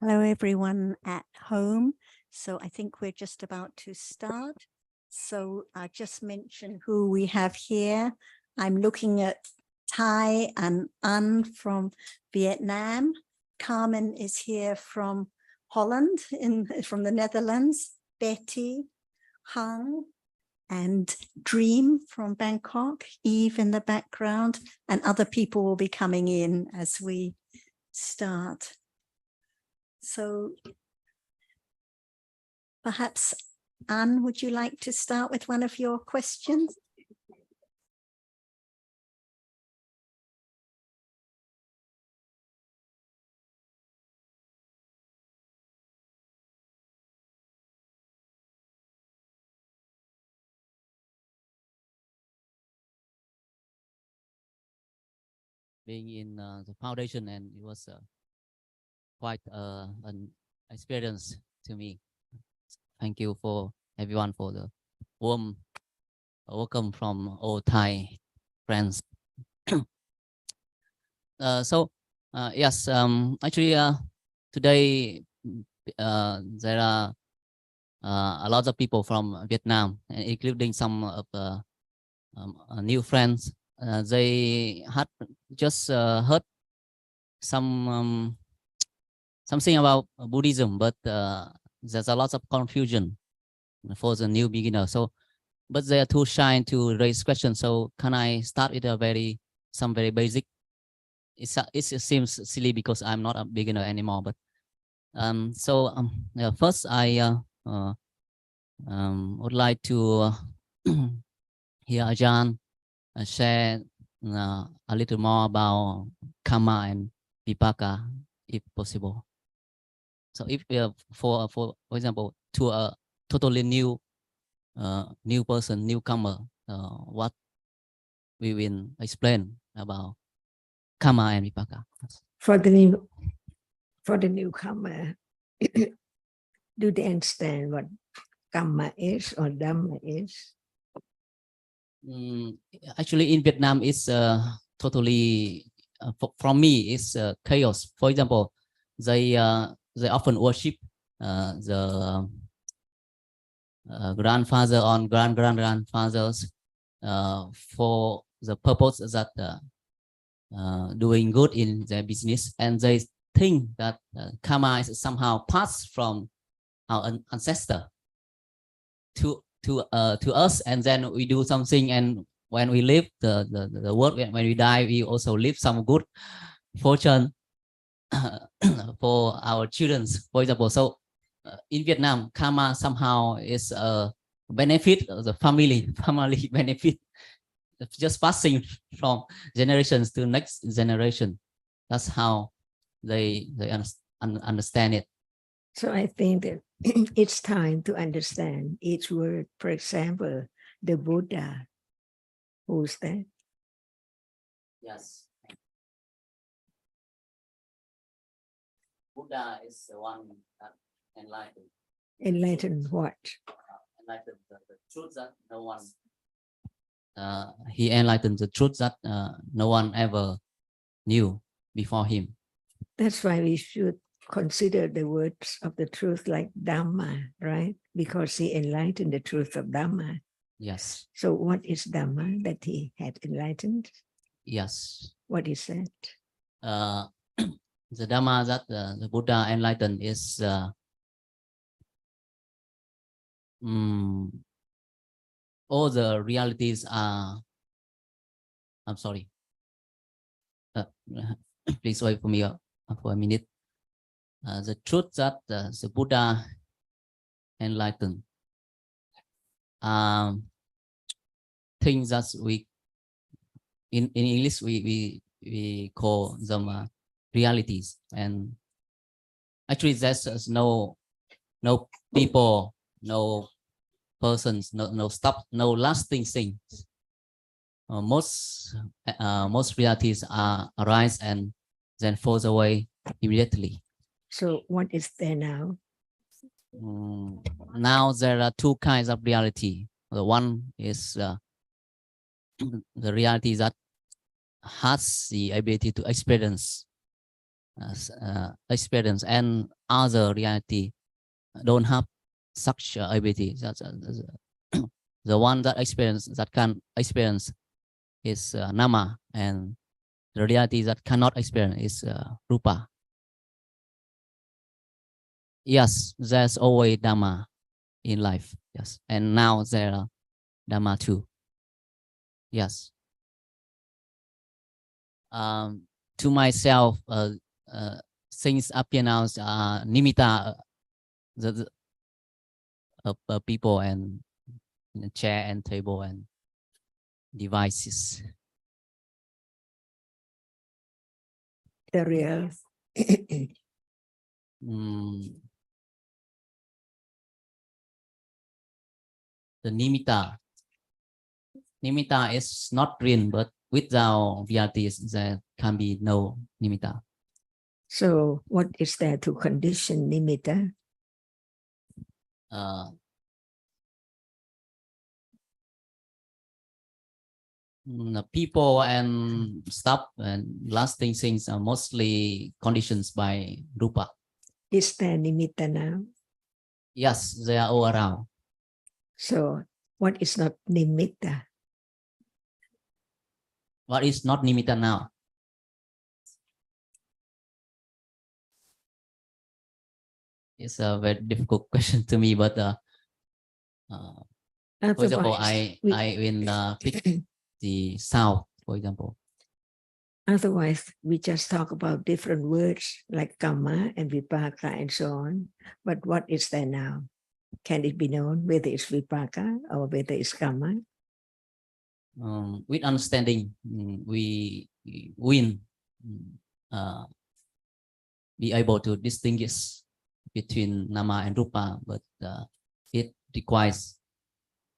Hello, everyone at home. So I think we're just about to start. So I just mention who we have here. I'm looking at Thai and An from Vietnam. Carmen is here from Holland, from the Netherlands. Betty, Hung, and Dream from Bangkok. Eve in the background, and other people will be coming in as we start. So perhaps, Anne, would you like to start with one of your questions? Being in the foundation, and it was quite an experience to me. Thank you for everyone for the warm welcome from all Thai friends. Yes, actually today there are a lot of people from Vietnam, including some of the new friends. They had just heard something about Buddhism, but there's a lot of confusion for the new beginner. So, but they are too shy to raise questions. So, can I start with some very basic? It seems silly because I'm not a beginner anymore. But yeah, first I would like to hear Ajahn share a little more about karma and vipaka, if possible. So if for example, to a totally new person, newcomer, what we will explain about karma and vipaka. For the newcomer, do they understand what karma is or Dhamma is? Actually, in Vietnam, it's totally from me, it's chaos. For example, they often worship the grandfather or grandfathers for the purpose that doing good in their business, and they think that karma is somehow passed from our ancestor to us, and then we do something, and when we live the world, when we die, we also live some good fortune for our children, for example. So in Vietnam, karma somehow is a benefit of the family benefit, just passing from generations to next generation. That's how they understand it. So I think that it's time to understand each word. For example, the Buddha. Who's that? Yes. Buddha is the one that enlightened. Enlightened what? Enlightened the truth that no one. He enlightened the truth that no one ever knew before him. That's why we should consider the words of the truth like Dhamma, right? Because he enlightened the truth of Dhamma. Yes. So what is Dhamma that he had enlightened? Yes. What is that? The Dhamma that the Buddha enlightened is all the realities are. I'm sorry. Please wait for me for a minute. The truth that the Buddha enlightened, things that we in English we call them realities, and actually there's no people, no persons, no stuff, no lasting things. Most realities arise and then falls away immediately. So what is there now? Now there are two kinds of reality. The one is the reality that has the ability to experience experience, and other reality don't have such ability. The one that can experience is Nama, and the reality that cannot experience is Rupa. Yes, there's always Dhamma in life. Yes, and now there are Dhamma too. Yes. To myself, things appear now are nimitta, the people and chair and table and devices. The real. The nimitta is not real, but without VRTs, there can be no nimitta. So what is there to condition nimitta? The people and stuff and lasting things are mostly conditions by Rupa. Is there nimitta now? Yes, they are all around. So what is not nimitta? What is not nimitta now? It's a very difficult question to me, but for example, I will pick the sound, for example. Otherwise, we just talk about different words like kamma and vipaka and so on. But what is there now? Can it be known whether it's vipaka or whether it's kamma? With understanding, we will be able to distinguish between Nama and Rupa, but it requires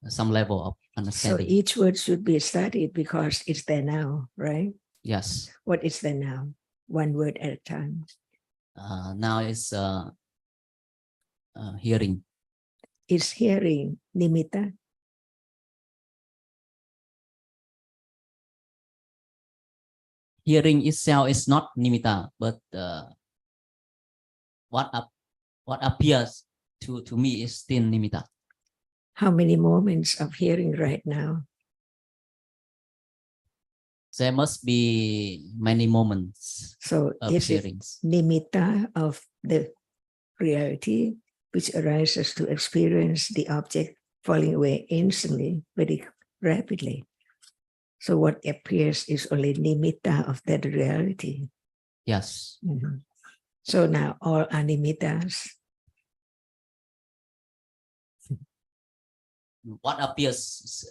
some level of understanding. So each word should be studied because it's there now, right? Yes. What is there now? One word at a time. Now it's hearing. Is hearing nimitta? Hearing itself is not nimitta, but what appears to me is still nimitta. How many moments of hearing right now? There must be many moments So of is hearings. it nimitta of the reality which arises to experience the object falling away instantly, very rapidly? So what appears is only nimitta of that reality. Yes. Mm-hmm. So now all are nimittas. What appears,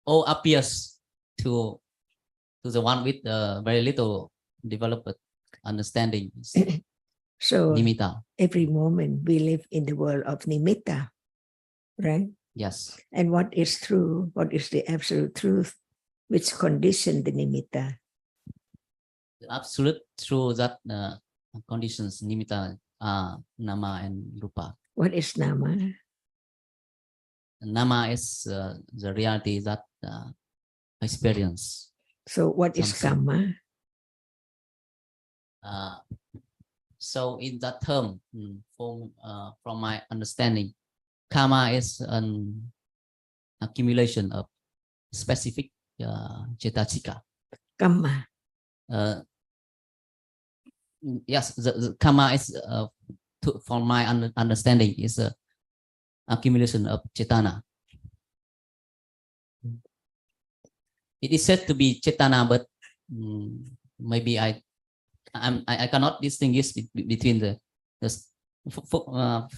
all appears to the one with very little developed understanding. So Nimitta. every moment we live in the world of nimitta, right? Yes. And what is true? What is the absolute truth which condition the nimitta? The absolute truth that conditions nimitta are Nama and Rupa. What is nama? Nama is the reality that experience. So what is kamma? So in that term, from my understanding, karma is an accumulation of specific cetasika. Kamma. Yes, the karma is, from my understanding, is a accumulation of cetana. It is said to be cetana, but maybe I cannot distinguish between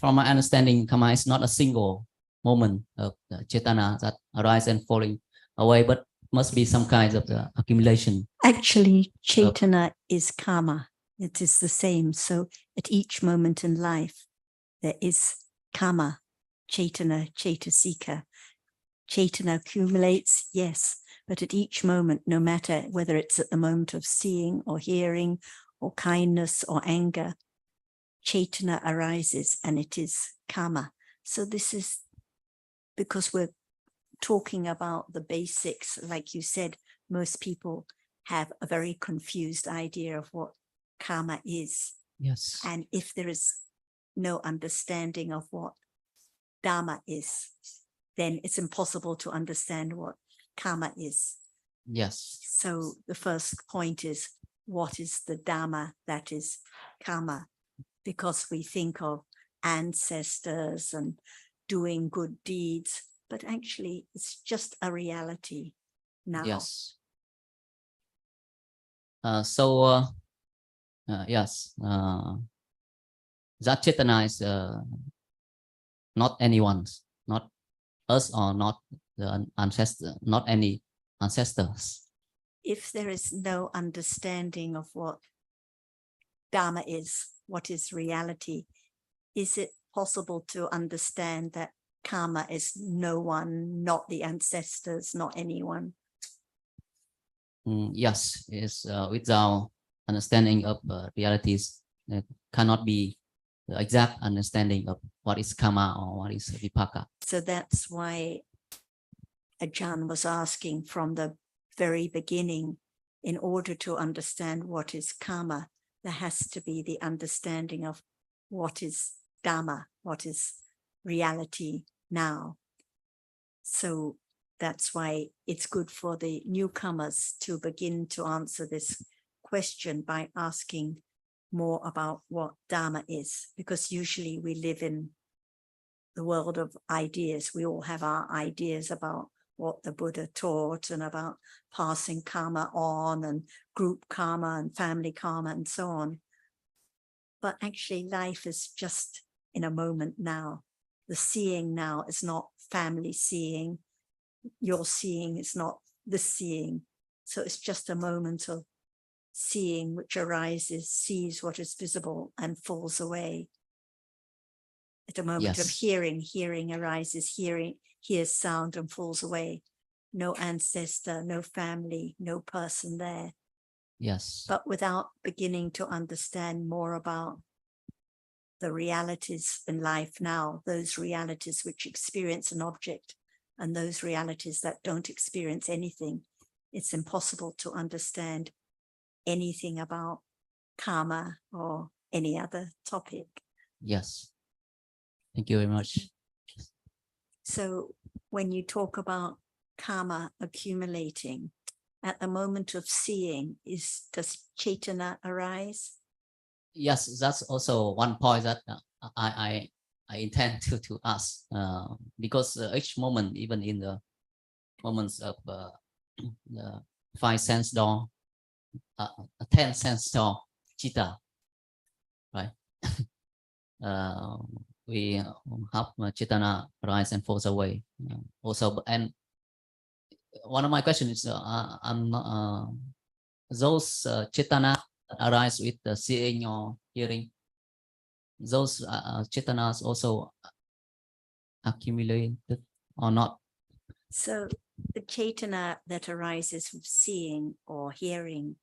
from my understanding, karma is not a single moment of cetana that arise and falling away, but must be some kind of accumulation. Actually, cetana is karma. It is the same. So at each moment in life, there is karma, cetana, cetasika. Cetana accumulates, yes, but at each moment, no matter whether it's at the moment of seeing or hearing or kindness or anger, cetana arises and it is karma. So this is because we're talking about the basics. Like you said, most people have a very confused idea of what karma is. Yes. And if there is no understanding of what Dhamma is, then it's impossible to understand what karma is. Yes. So the first point is, what is the Dhamma that is karma? Because we think of ancestors and doing good deeds, but actually it's just a reality now. Yes. Yes. That Chetana is not anyone's, not us or not the ancestor, not any ancestors. If there is no understanding of what Dhamma is, what is reality, is it possible to understand that karma is no one, not the ancestors, not anyone? Yes, is without understanding of realities, cannot be the exact understanding of what is karma or what is vipaka. So that's why Ajahn was asking from the very beginning, in order to understand what is karma, there has to be the understanding of what is Dhamma, what is reality now. So that's why it's good for the newcomers to begin to answer this question by asking more about what Dhamma is, because usually we live in the world of ideas. We all have our ideas about what the Buddha taught and about passing karma on and group karma and family karma and so on. But actually life is just in a moment now. The seeing now is not family seeing. Your seeing is not the seeing. So it's just a moment of seeing which arises, sees what is visible and falls away. At a moment of Yes. hearing arises, hears sound and falls away. No ancestor, no family, no person there. Yes. But without beginning to understand more about the realities in life now, those realities which experience an object and those realities that don't experience anything, it's impossible to understand anything about karma or any other topic. Yes. Thank you very much. So when you talk about karma accumulating, at the moment of seeing, does Chaitana arise? Yes, that's also one point that I intend to ask, because each moment, even in the moments of the 5 sense door, 10 sense door, chitta, right? We have Chaitana rise and falls away. Also, and one of my questions is, those Chaitana arise with the seeing or hearing, those Chaitanas also accumulated or not? So the Chaitana that arises from seeing or hearing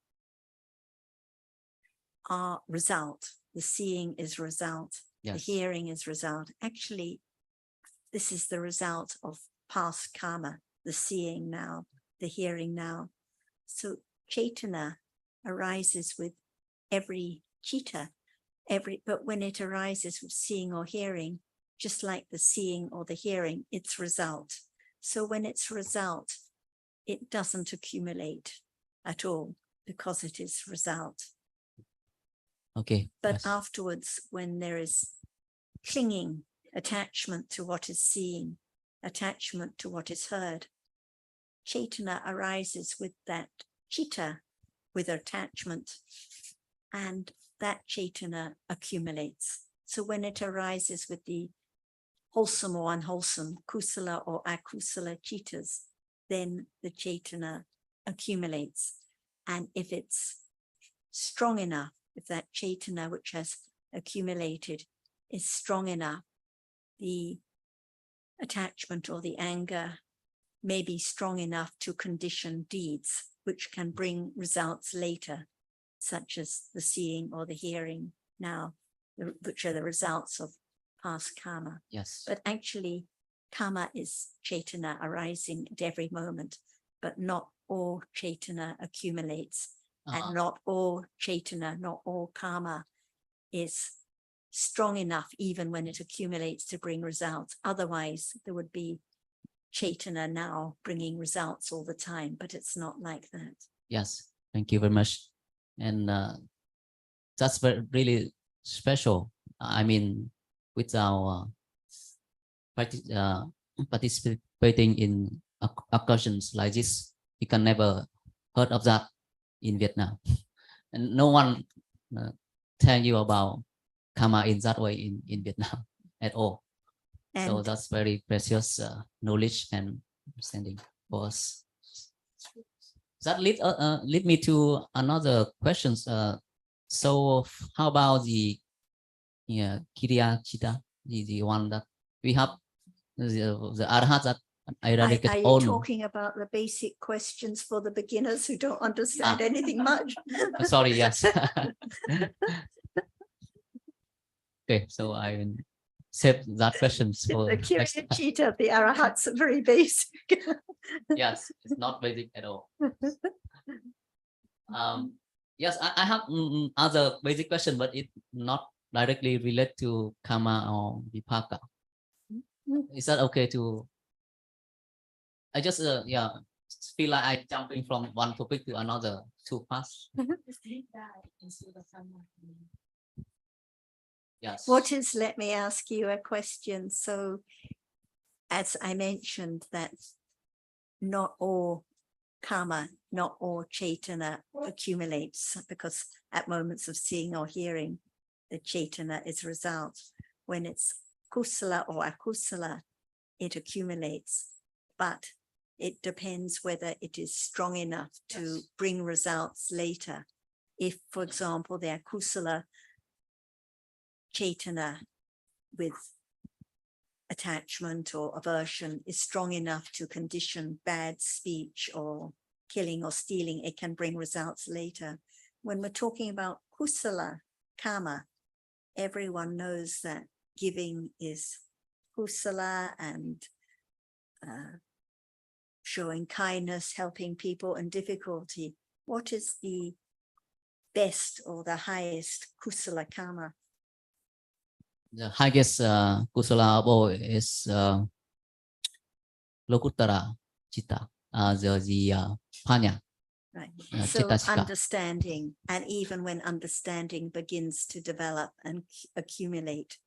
are result. The seeing is result. Yes. The hearing is result. Actually, this is the result of past karma, the seeing now, the hearing now. So Chaitana arises with every chitta, but when it arises with seeing or hearing, just like the seeing or the hearing, it's result. So when it's result, it doesn't accumulate at all because it is result. Okay. But Yes. afterwards, when there is clinging, attachment to what is seen, attachment to what is heard, Chaitana arises with that chitta, with attachment, and that Chaitana accumulates. So when it arises with the wholesome or unwholesome, kusala or akusala chittas, then the Chaitana accumulates. And if it's strong enough, if that Chaitana which has accumulated is strong enough, the attachment or the anger may be strong enough to condition deeds which can bring results later, such as the seeing or the hearing now, which are the results of past karma. Yes. But actually, karma is Chaitana arising at every moment, but not all Chaitana accumulates and not all Chaitana, not all karma is strong enough even when it accumulates to bring results. Otherwise, there would be Chaitana now bringing results all the time, but it's not like that. Yes, thank you very much. And that's really special. I mean, with our participating in occasions like this, we can never heard of that in Vietnam. And no one tell you about karma in that way in Vietnam at all. So And that's very precious knowledge and understanding for us. That lead me to another questions. So how about the Kriya Chitta, the one that we have, the arhat that are you own. talking about the basic questions for the beginners who don't understand anything much? Sorry, yes. Okay, so I will save that questions for The Kriya Chitta of the Arahats are very basic. Yes, it's not basic at all. Yes, I have other basic question, but it not directly related to karma or vipaka. Is that okay to? I just feel like I jumping from one topic to another too fast. Yes. What is, let me ask you a question. So as I mentioned that not all karma, not all Chaitana accumulates, because at moments of seeing or hearing, the Chaitana is result. When it's kusala or akusala, it accumulates, but it depends whether it is strong enough to bring results later. If, for example, the akusala Chaitana with attachment or aversion is strong enough to condition bad speech or killing or stealing, it can bring results later. When we're talking about kusala karma, everyone knows that giving is kusala and showing kindness, helping people in difficulty. What is the best or the highest kusala karma? The highest kusala of all is Lokuttara Chitta, the Panya. Right. So Chittasika. understanding, and even when understanding begins to develop and accumulate,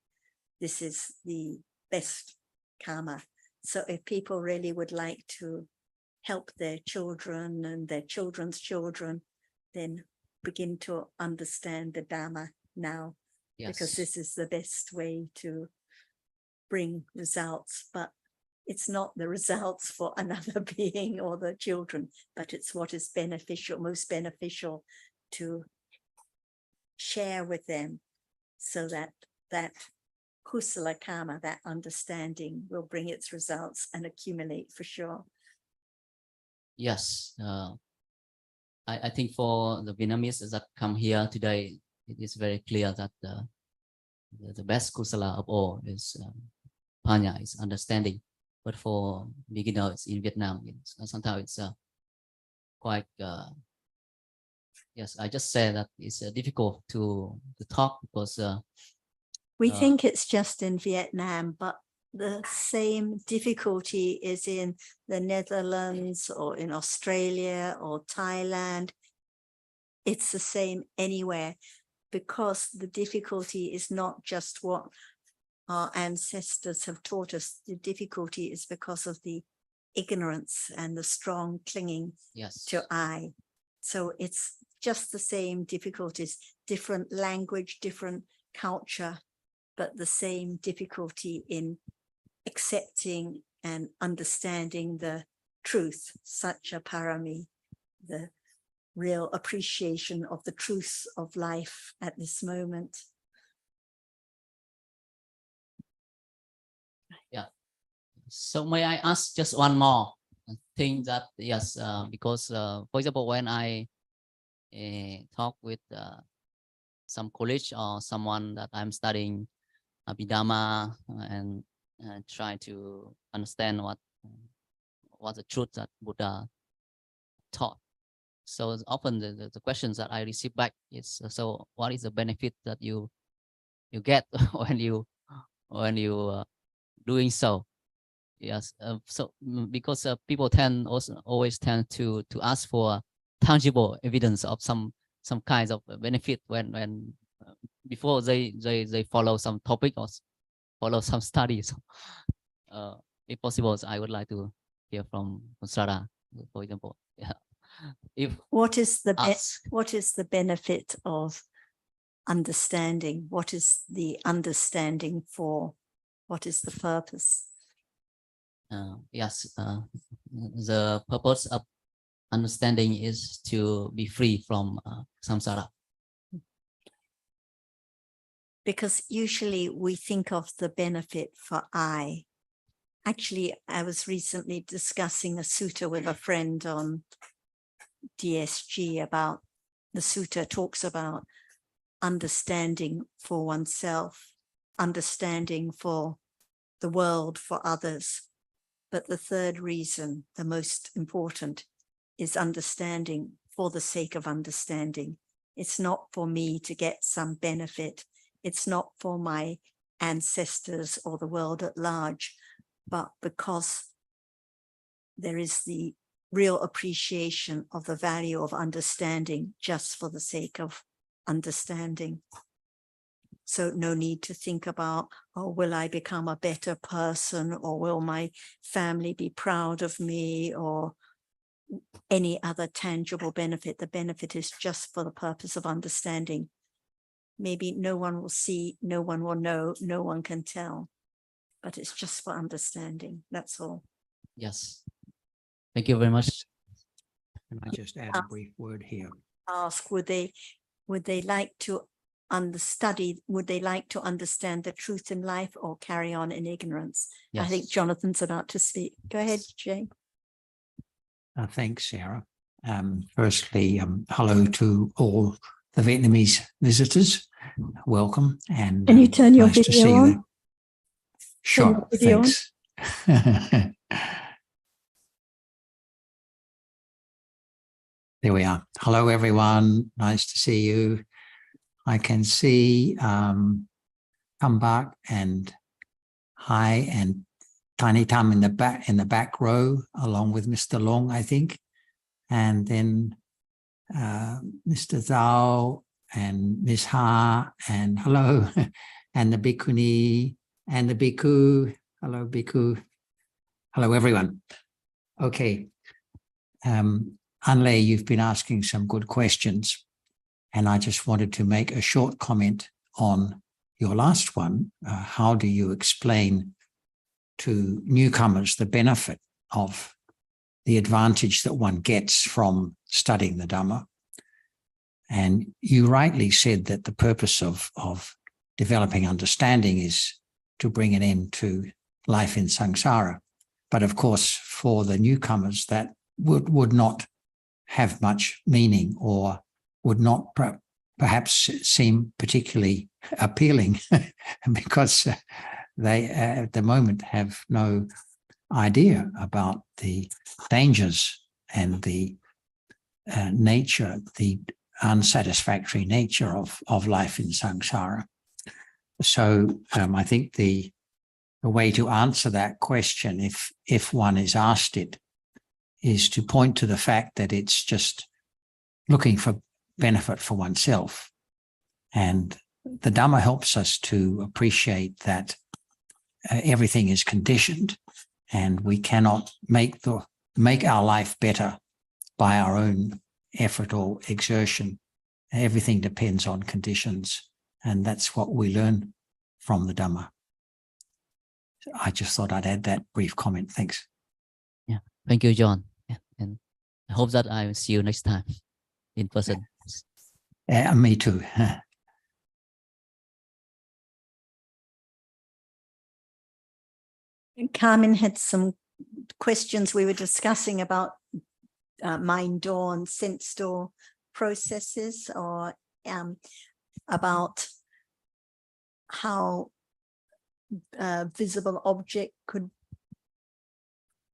this is the best karma. So if people really would like to help their children and their children's children, then begin to understand the Dhamma now, because this is the best way to bring results. But it's not the results for another being or the children, but it's what is beneficial, most beneficial to share with them, so that that kusala karma, that understanding, will bring its results and accumulate for sure. Yes, I think for the Vietnamese that come here today, it is very clear that the best kusala of all is Panya, is understanding. But for beginners in Vietnam, sometimes it's quite, yes, I just say that it's difficult to talk because We think it's just in Vietnam, but the same difficulty is in the Netherlands or in Australia or Thailand. It's the same anywhere, because the difficulty is not just what our ancestors have taught us. The difficulty is because of the ignorance and the strong clinging to I. So it's just the same difficulties, different language, different culture, but the same difficulty in accepting and understanding the truth, such a parami, the real appreciation of the truth of life at this moment. Yeah. So may I ask just one more thing that, yes, because for example, when I talk with some college or someone that I'm studying Abhidhamma and try to understand what the truth that Buddha taught. So often the questions that I receive back is, so what is the benefit that you get when you doing so? Yes. Because people always tend to ask for tangible evidence of some kinds of benefit when before they follow some topic or follow some studies. If possible, I would like to hear from Sarah, for example. Yeah. If What is the us, what is the benefit of understanding? What is the understanding for? What is the purpose? yes, the purpose of understanding is to be free from samsara. Because usually we think of the benefit for I. Actually, I was recently discussing a sutta with a friend on DSG about the sutta talks about understanding for oneself, understanding for the world, for others. But the third reason, the most important, is understanding for the sake of understanding. It's not for me to get some benefit. It's not for my ancestors or the world at large, but because there is the real appreciation of the value of understanding just for the sake of understanding. So no need to think about, oh, will I become a better person, or will my family be proud of me, or any other tangible benefit. The benefit is just for the purpose of understanding. Maybe no one will see, no one will know, no one can tell, but it's just for understanding. That's all. Yes. Thank you very much. Can I just add a brief word here? Ask, would they like to understudy, would they like to understand the truth in life or carry on in ignorance? Yes. I think Jonathan's about to speak. Go ahead, Jay. Thanks, Sarah. Firstly, hello to all the Vietnamese visitors. Welcome, and Can you turn your nice to video see you on? there. Sure, your video on. thanks. There we are. Hello, everyone. Nice to see you. I can see come back and hi and Tiny Tam in the back row, along with Mr. Long, I think, and then Mr. Zhao and Miss Ha, and hello, and the Bhikkhuni and the Bhikkhu. Hello, Bhikkhu. Hello, everyone. Okay. Anle, you've been asking some good questions, and I just wanted to make a short comment on your last one. How do you explain to newcomers the benefit of the advantage that one gets from studying the Dhamma? And you rightly said that the purpose of developing understanding is to bring an end to life in samsara. But of course, for the newcomers, that would not have much meaning, or would not perhaps seem particularly appealing because they at the moment have no idea about the dangers and the nature, the unsatisfactory nature of life in samsara. So I think the way to answer that question, if one is asked it, is to point to the fact that it's just looking for benefit for oneself. And the Dhamma helps us to appreciate that everything is conditioned, and we cannot make our life better by our own effort or exertion. Everything depends on conditions, and that's what we learn from the Dhamma. I just thought I'd add that brief comment. Thanks. Yeah, thank you, John. Yeah. And I hope that I will see you next time in person. Me too. Carmen had some questions. We were discussing about mind door and sense door processes, or about how a visible object could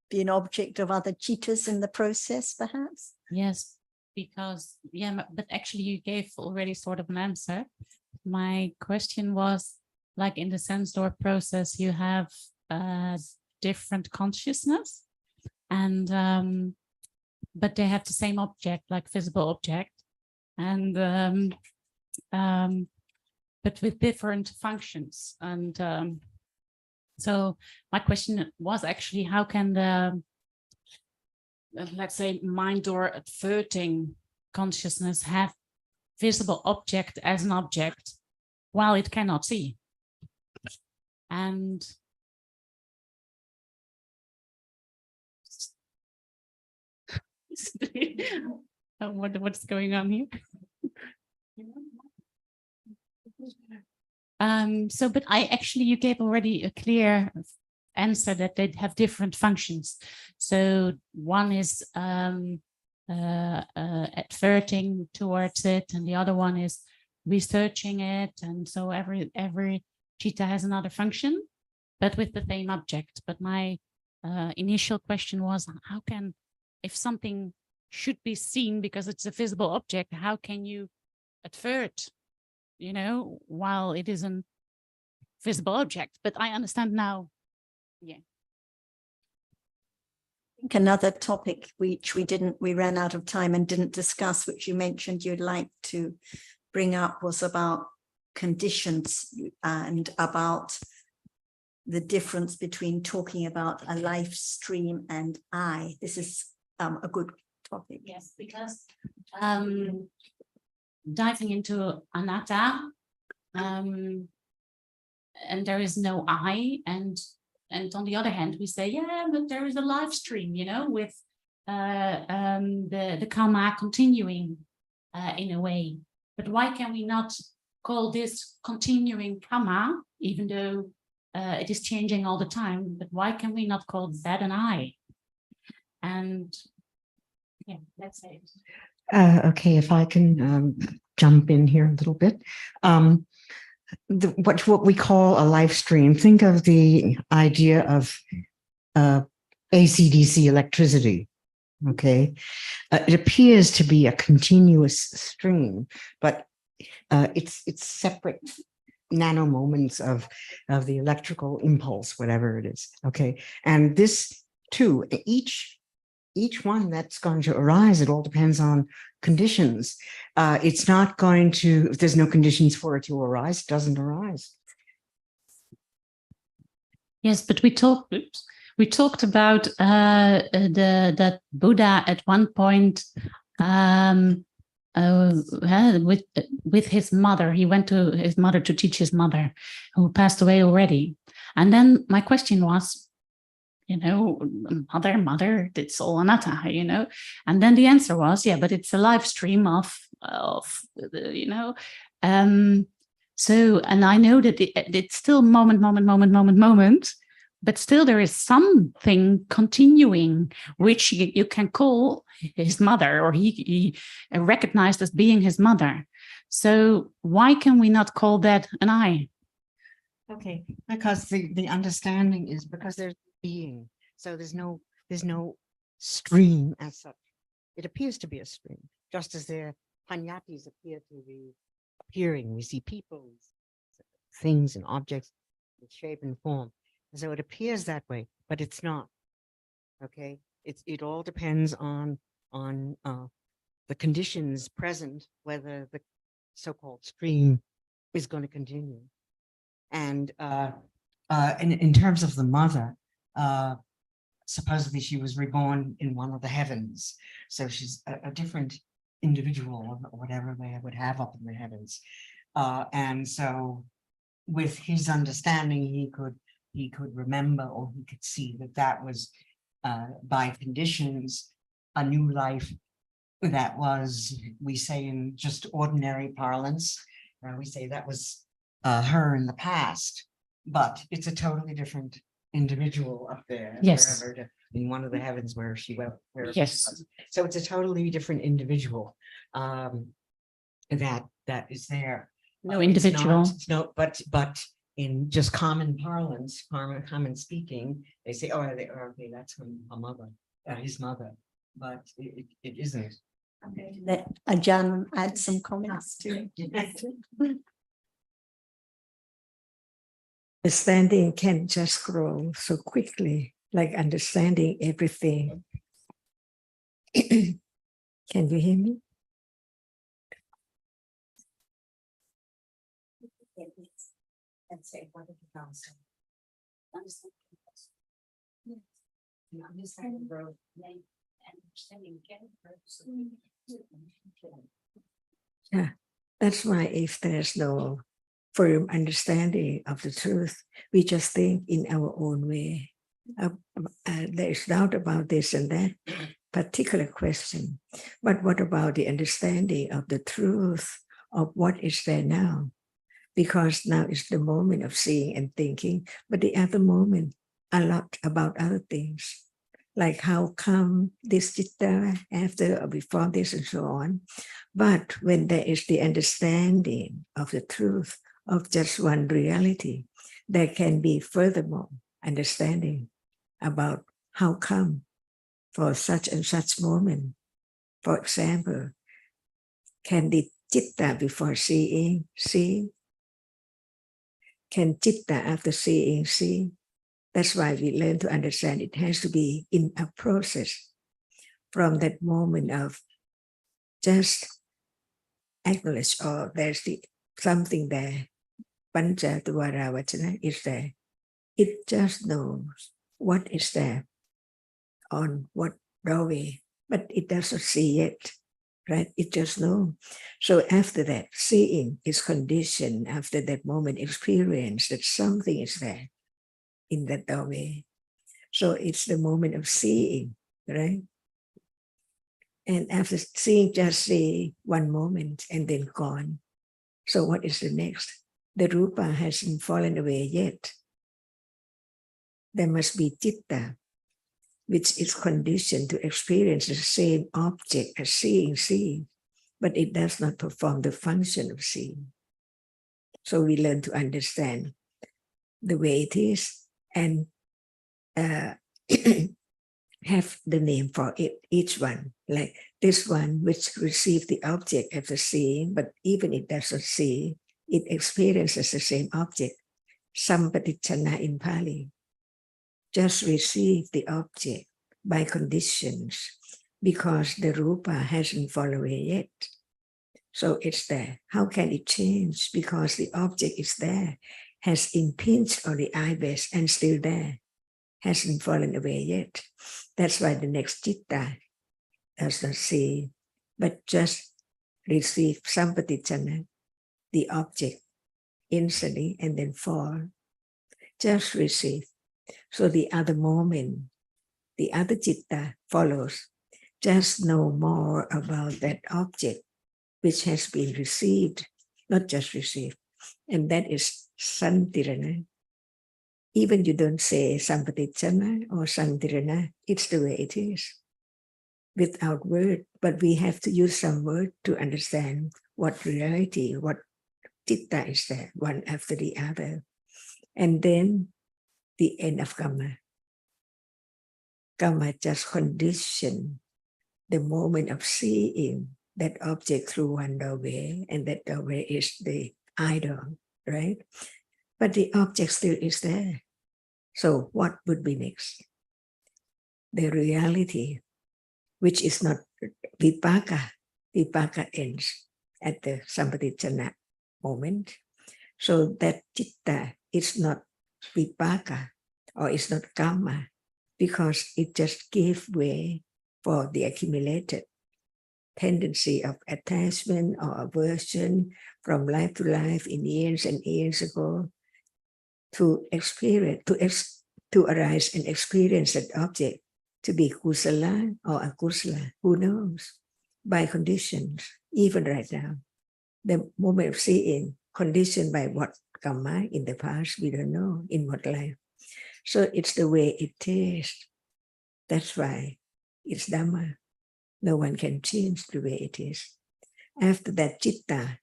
be an object of other chittas in the process, perhaps. Yes, because, yeah, but actually you gave already sort of an answer. My question was, like in the sense door process, you have different consciousness, and but they have the same object, like visible object, and but with different functions. And so my question was actually, how can the, let's say, mind or adverting consciousness have visible object as an object while it cannot see? And what's going on here? So, but you gave already a clear answer that they have different functions. So one is adverting towards it, and the other one is researching it. And so every cheetah has another function, but with the same object. But my initial question was, how can, if something should be seen because it's a visible object, how can you advert, while it is a visible object? But I understand now. Yeah. I think another topic which we ran out of time and didn't discuss, which you mentioned you'd like to bring up, was about conditions and about the difference between talking about a life stream and I. This is a good topic. Yes, because diving into anatta, and there is no I, and on the other hand, we say, yeah, but there is a live stream, with the karma continuing in a way. But why can we not call this continuing karma, even though it is changing all the time? But why can we not call that an I? And yeah, that's it. Okay, if I can jump in here a little bit. What we call a live stream, think of the idea of AC/DC electricity. Okay, it appears to be a continuous stream, but it's separate nano moments of the electrical impulse, whatever it is. Okay, and this too, each one that's going to arise, it all depends on conditions. It's not going to, if there's no conditions for it to arise, it doesn't arise. Yes, but we talked about that Buddha at one point with his mother. He went to his mother to teach his mother, who passed away already. And then my question was, mother, it's all anatta, and then the answer was, yeah, but it's a live stream of so, and I know that it's still moment, but still there is something continuing, which you can call his mother, or he recognized as being his mother. So why can we not call that an I? Okay, because the understanding is because there's being, so there's no stream as such. It appears to be a stream, just as their panyatis appear to be appearing. We see people, things and objects with shape and form. And so it appears that way, but it's not. Okay, it all depends on the conditions present, whether the so-called stream is going to continue. And in terms of the mother, supposedly she was reborn in one of the heavens, so she's a different individual, or whatever they would have up in the heavens. And so, with his understanding, he could remember, or he could see that was by conditions a new life that was, we say in just ordinary parlance, we say that was her in the past, but it's a totally different individual up there. Yes. In one of the heavens where she went. Yes. She was. So it's a totally different individual that is there. No individual. But in just common parlance, common speaking, they say, oh, okay, that's her mother, his mother, but it isn't. I'm going to let Ajahn add some comments too. Understanding can just grow so quickly, like understanding everything. Can you hear me? Yeah, that's why if there's no firm understanding of the truth, we just think in our own way. There is doubt about this and that particular question. But what about the understanding of the truth of what is there now? Because now is the moment of seeing and thinking, but the other moment, a lot about other things, like how come this chitta after or before this and so on. But when there is the understanding of the truth of just one reality, there can be furthermore understanding about how come for such and such moment. For example, can the chitta before seeing see? Can chitta after seeing see? That's why we learn to understand it has to be in a process from that moment of just acknowledge, oh, there's something there. Pancha Dvara Vachana is there. It just knows what is there on what doorway, but it doesn't see yet, right? It just knows. So after that, seeing is conditioned after that moment experience that something is there in that doorway. So it's the moment of seeing, right? And after seeing, just see one moment and then gone. So what is the next? The rupa hasn't fallen away yet. There must be chitta, which is conditioned to experience the same object as seeing, but it does not perform the function of seeing. So we learn to understand the way it is and have the name for it, each one, like this one which received the object after seeing, but even it doesn't see, it experiences the same object. Sampatichana in Pali, just receive the object by conditions because the rupa hasn't fallen away yet. So it's there. How can it change? Because the object is there, has impinged on the eye base and still there, hasn't fallen away yet. That's why the next chitta does not see, but just receive sampatichana, the object, instantly and then fall. Just receive. So the other moment, the other chitta follows. Just know more about that object which has been received, not just received. And that is santirana. Even you don't say sampatichana or santirana, it's the way it is. Without word, but we have to use some word to understand what reality, what chitta is there, one after the other. And then the end of karma. Karma just condition the moment of seeing that object through one doorway, and that doorway is the idol, right? But the object still is there. So what would be next? The reality, which is not vipaka. Vipaka ends at the sampatichana moment. So that chitta is not vipaka or it's not karma because it just gave way for the accumulated tendency of attachment or aversion from life to life in years and years ago to experience, to arise and experience that object to be kusala or akusala, who knows, by conditions, even right now. The moment of seeing, conditioned by what karma in the past, we don't know in what life. So it's the way it is. That's why it's Dhamma. No one can change the way it is. After that chitta,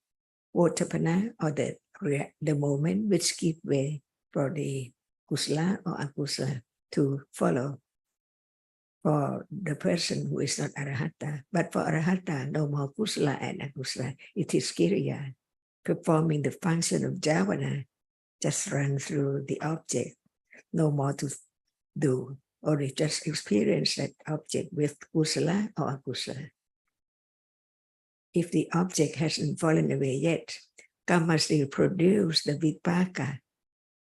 Votapana, or the moment which give way for the kusala or akusala to follow. for the person who is not arahata. But for arahata, no more kusala and akusala. It is kiriya, performing the function of javana, just run through the object, no more to do, or just experience that object with kusala or akusala. If the object hasn't fallen away yet, karma still produce the vipaka,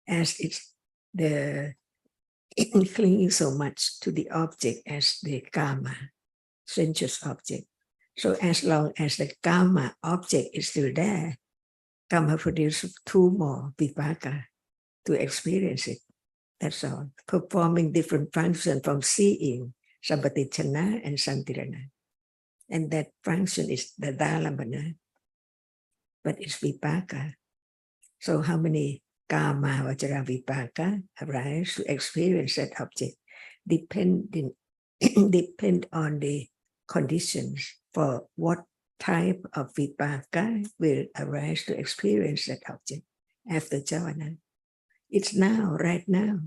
as it's the clinging so much to the object as the karma, sensuous object. So as long as the karma object is still there, karma produces two more vipaka to experience it. That's all. Performing different functions from seeing, sampatichana and santirana. And that function is the dalambana, but it's vipaka. So how many karma vajra vipaka arise to experience that object? Depend on the conditions for what type of vipaka will arise to experience that object after javana. It's now, right now.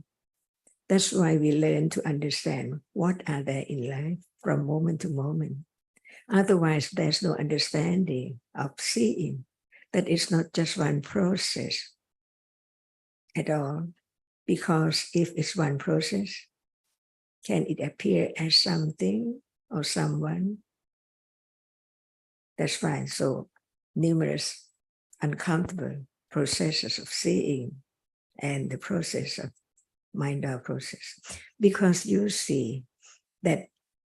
That's why we learn to understand what are there in life from moment to moment. Otherwise, there's no understanding of seeing that it's not just one process at all. Because if it's one process, can it appear as something or someone? That's fine. So numerous uncountable processes of seeing and the process of mind-out process. Because you see that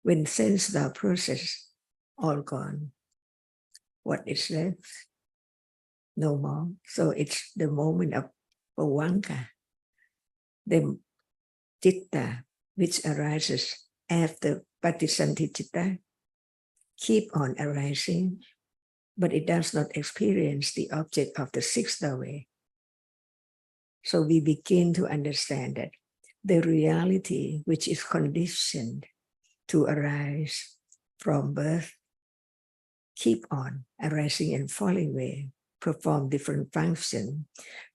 when sense-out process all gone, what is left? No more. So it's the moment of pavanka, the citta which arises after patisanti citta, keep on arising, but it does not experience the object of the sixth way. So we begin to understand that the reality which is conditioned to arise from birth, keep on arising and falling away, perform different functions.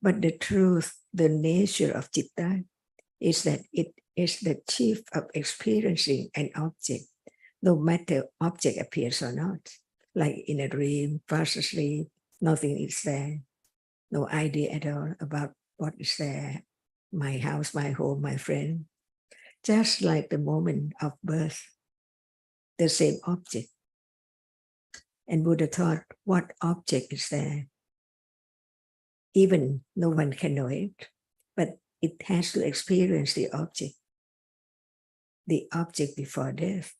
But the truth, the nature of citta is that it is the chief of experiencing an object, no matter object appears or not. Like in a dream, fast asleep, nothing is there, no idea at all about what is there, my house, my home, my friend. Just like the moment of birth, the same object. And Buddha taught, what object is there? Even no one can know it, but it has to experience the object before death.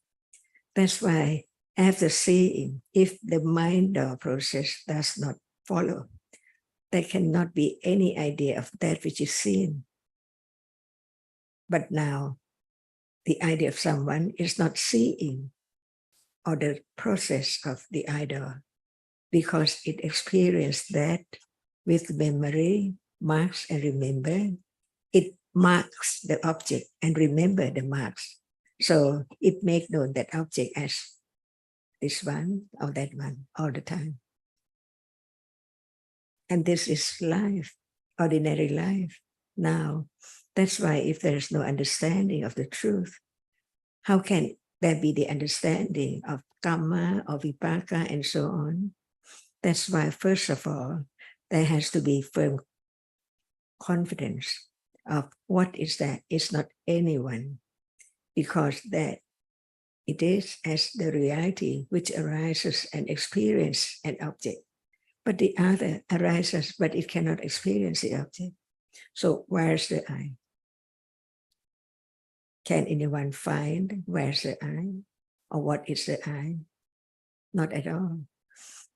That's why after seeing, if the mind or process does not follow, there cannot be any idea of that which is seen. But now, the idea of someone is not seeing or the process of the idol, because it experienced that with memory, marks and remember. It marks the object and remember the marks. So it make known that object as this one or that one all the time. And this is life, ordinary life. Now, that's why if there is no understanding of the truth, how can there be the understanding of karma or vipaka and so on? That's why, first of all, there has to be firm confidence of what is that. It's not anyone, because that it is as the reality which arises and experiences an object. But the other arises, but it cannot experience the object. So where's the I? Can anyone find where's the I? Or what is the I? Not at all.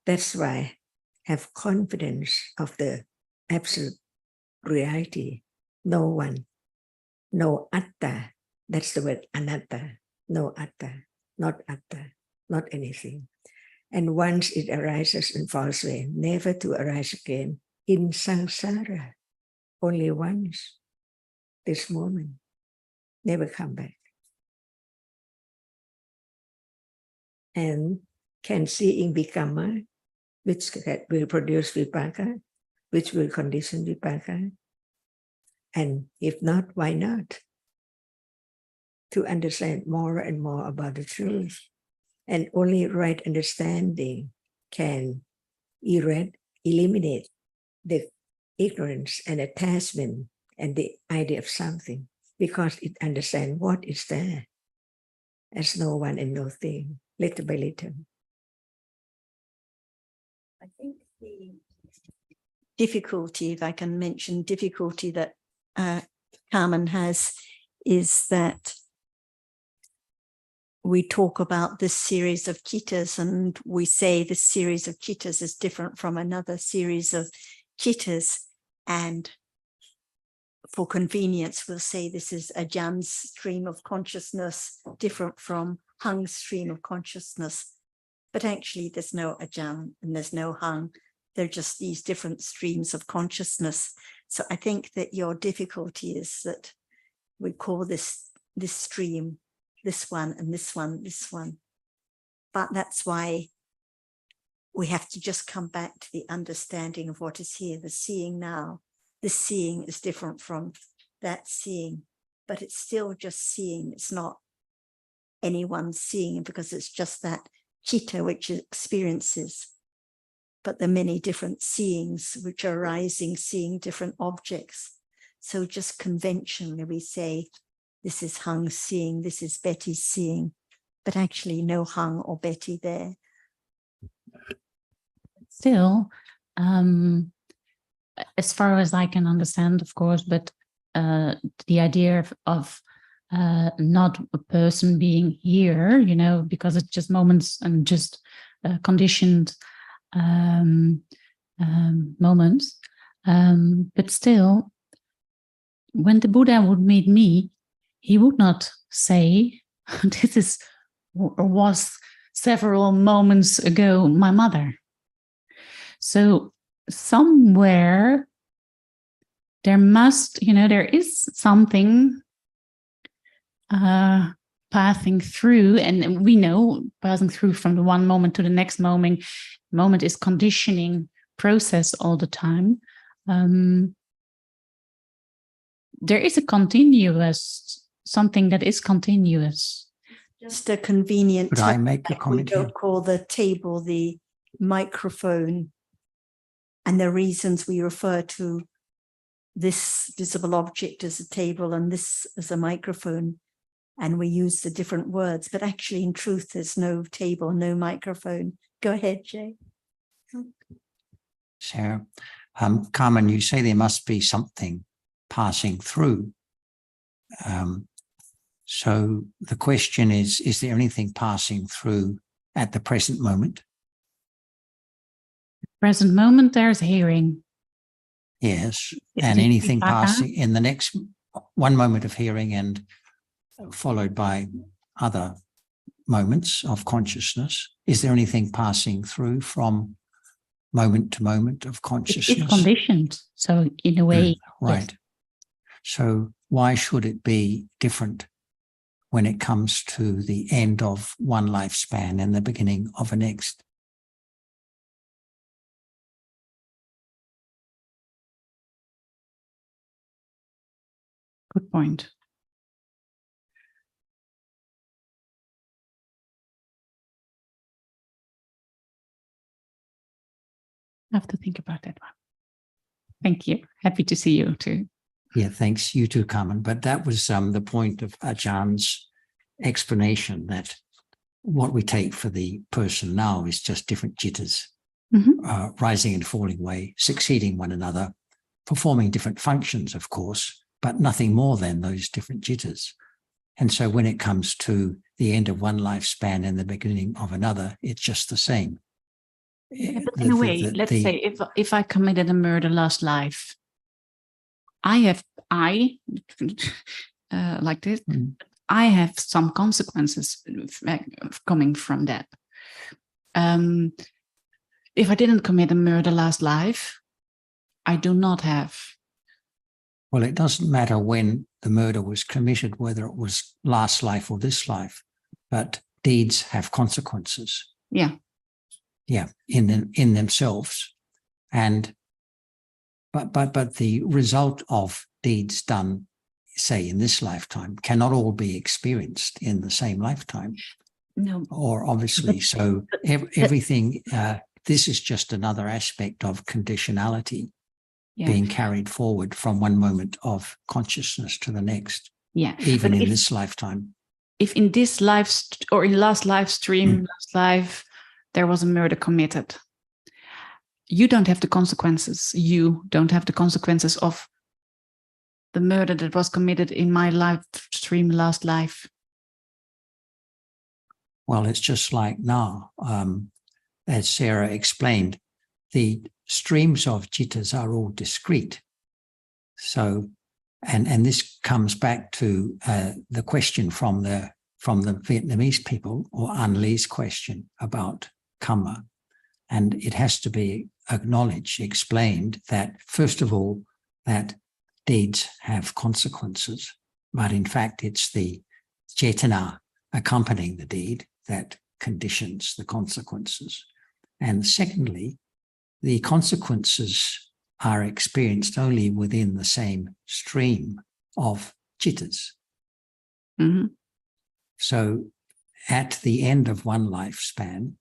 That's why have confidence of the absolute reality. No one, no atta. That's the word anatta. No atta, not anything. And once it arises and falls away, never to arise again in samsara. Only once, this moment, never come back. And can seeing be karma, which will produce vipaka, which will condition vipaka? And if not, why not? to understand more and more about the truth. And only right understanding can eliminate the ignorance and attachment and the idea of something, because it understands what is there as no one and no thing, little by little. I think the difficulty, if I can mention difficulty that Carmen has, is that we talk about this series of chittas and we say this series of chittas is different from another series of chittas, and for convenience we'll say this is Ajahn's stream of consciousness different from Hung's stream of consciousness, but actually there's no Ajahn and there's no Hung. They're just these different streams of consciousness. So I think that your difficulty is that we call this stream, this one and this one, this one. But that's why we have to just come back to the understanding of what is here, the seeing now. This seeing is different from that seeing, but it's still just seeing. It's not anyone seeing, because it's just that chitta which experiences. But there are many different seeings which are arising, seeing different objects. So just conventionally we say, this is Hung seeing, this is Betty seeing, but actually no Hung or Betty there. Still, as far as I can understand, of course, but the idea of not a person being here, you know, because it's just moments and just conditioned moments. But still, when the Buddha would meet me, he would not say, this is or was several moments ago my mother. So somewhere there must, you know, there is something passing through, and we know passing through from the one moment to the next moment is conditioning process all the time. There is a continuous, something that is continuous. Just a convenient Could I make a we comment here? don't call the table the microphone, and the reasons we refer to this visible object as a table and this as a microphone, and we use the different words, but actually in truth there's no table, no microphone. Go ahead, Jay. Sarah, Carmen, you say there must be something passing through. So the question is there anything passing through at the present moment? Present moment, there's hearing. Yes. Is And it anything vipaka? passing in the next one moment of hearing and followed by other moments of consciousness? Is there anything passing through from moment to moment of consciousness? It's conditioned. So in a way, Right. yes. So why should it be different when it comes to the end of one lifespan and the beginning of a next? Good point. I have to think about that one. Thank you. Happy to see you too. Yeah, thanks. You too, Carmen. But that was the point of Ajahn's explanation, that what we take for the person now is just different jittas, rising and falling away, succeeding one another, performing different functions, of course, but nothing more than those different jittas. And so when it comes to the end of one lifespan and the beginning of another, it's just the same. Yeah, but in a way, let's say if I committed a murder last life, I like this, I have some consequences coming from that. If I didn't commit a murder last life, I do not have. Well, it doesn't matter when the murder was committed, whether it was last life or this life, but deeds have consequences. Yeah. Yeah, in themselves. And but the result of deeds done say in this lifetime, cannot all be experienced in the same lifetime. No. Or obviously, so everything, this is just another aspect of conditionality being carried forward from one moment of consciousness to the next, even in this lifetime. If in this life or in last live stream, last life, there was a murder committed, you don't have the consequences. You don't have the consequences of the murder that was committed in my live stream last life. Well, it's just like now, as Sarah explained, the streams of jittas are all discrete. So, and this comes back to the question from the Vietnamese people, or An Lee's question about karma. And it has to be acknowledged, explained that, first of all, that deeds have consequences, but in fact, it's the cetana accompanying the deed that conditions the consequences. And secondly, the consequences are experienced only within the same stream of jittas. Mm-hmm. So at the end of one lifespan,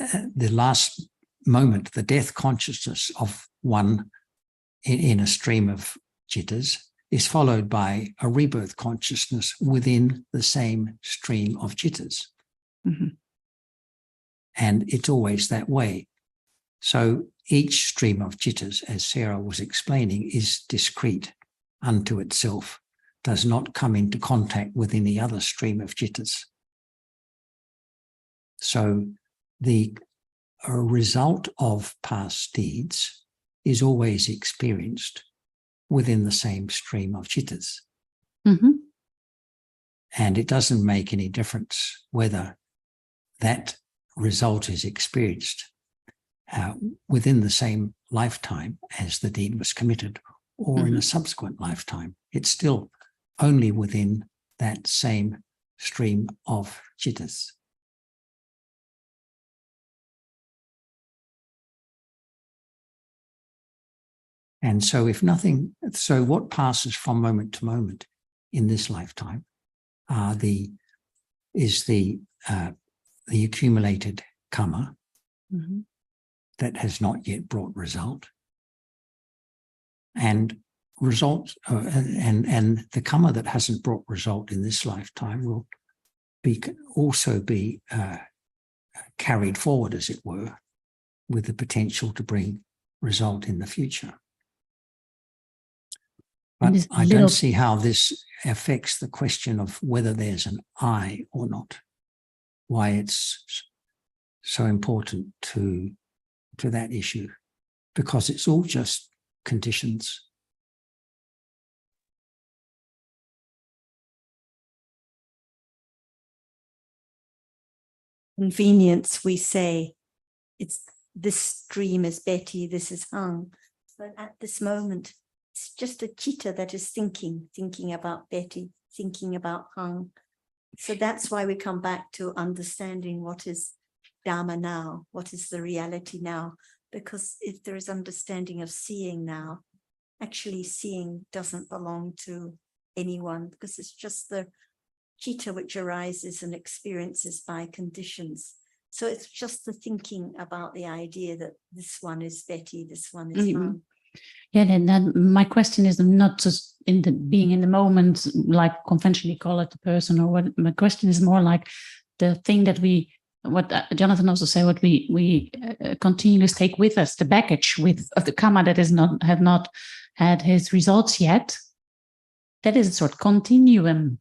the last moment, the death consciousness of one in a stream of jittas is followed by a rebirth consciousness within the same stream of jittas. Mm-hmm. And it's always that way. So each stream of jittas, as Sarah was explaining, is discrete unto itself, does not come into contact with any other stream of jittas. So the result of past deeds is always experienced within the same stream of jittas. Mm-hmm. And it doesn't make any difference whether that result is experienced within the same lifetime as the deed was committed or in a subsequent lifetime. It's still only within that same stream of jittas. And so if nothing, so what passes from moment to moment in this lifetime is the accumulated karma that has not yet brought result, and results, and the karma that hasn't brought result in this lifetime will also be carried forward, as it were, with the potential to bring result in the future. But I don't see how this affects the question of whether there's an I or not, why it's so important to that issue, because it's all just conditions. Convenience, we say, it's this stream is Betty, this is Hung. But at this moment, it's just a chitta that is thinking about Betty, thinking about Hung. So that's why we come back to understanding what is Dhamma now, what is the reality now, because if there is understanding of seeing now, actually seeing doesn't belong to anyone, because it's just the chitta which arises and experiences by conditions. So it's just the thinking about the idea that this one is Betty, this one is Hung. Yeah, then my question is not just being in the moment, like conventionally call it the person, or what. My question is more like the thing that what Jonathan also said, what we continuously take with us, the baggage of the karma that have not had his results yet. That is a sort of continuum.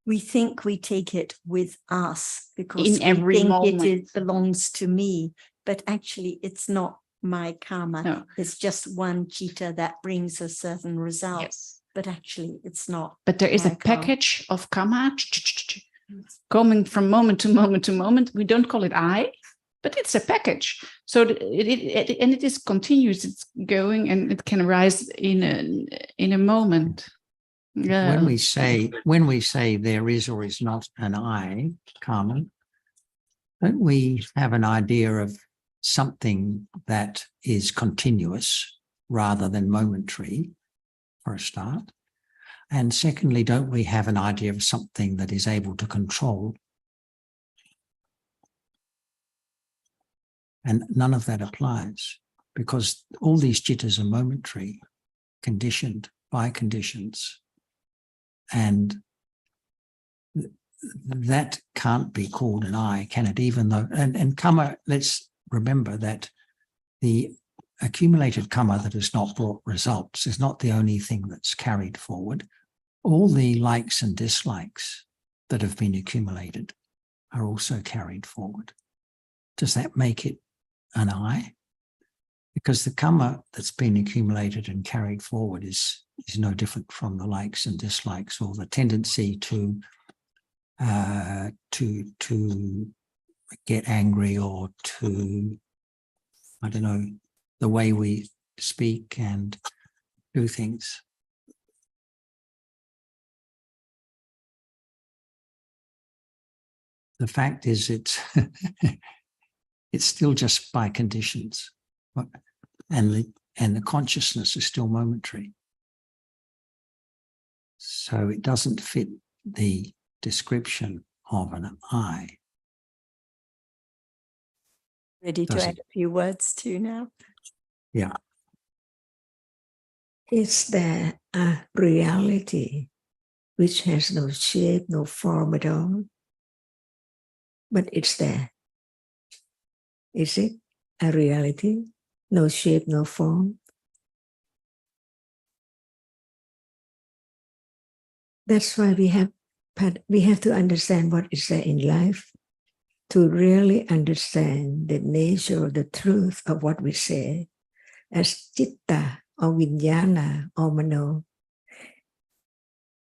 We think we take it with us because In every we think moment. it belongs to me, but actually it's not my karma. No. It's just one chitta that brings a certain result, Yes. but actually it's not. But there is a my karma. package of karma coming from moment to moment to moment. We don't call it I, but it's a package. So it is continuous. It's going, and it can arise in a moment. When we say there is or is not an I, Carmen, don't we have an idea of something that is continuous rather than momentary, for a start? And secondly, don't we have an idea of something that is able to control? And none of that applies, because all these jittas are momentary, conditioned by conditions. And that can't be called an I, can it? Even though, and karma, let's remember that the accumulated karma that has not brought results is not the only thing that's carried forward. All the likes and dislikes that have been accumulated are also carried forward. Does that make it an I? Because the karma that's been accumulated and carried forward is no different from the likes and dislikes, or the tendency to get angry, or to, I don't know, the way we speak and do things. The fact is, it's it's still just by conditions, and the consciousness is still momentary. So it doesn't fit the description of an I. Ready to add a few words too now? Yeah. Is there a reality which has no shape, no form at all? But it's there. Is it a reality? No shape, no form? That's why we have to understand what is there in life, to really understand the nature or the truth of what we say as citta or vijnana or mano.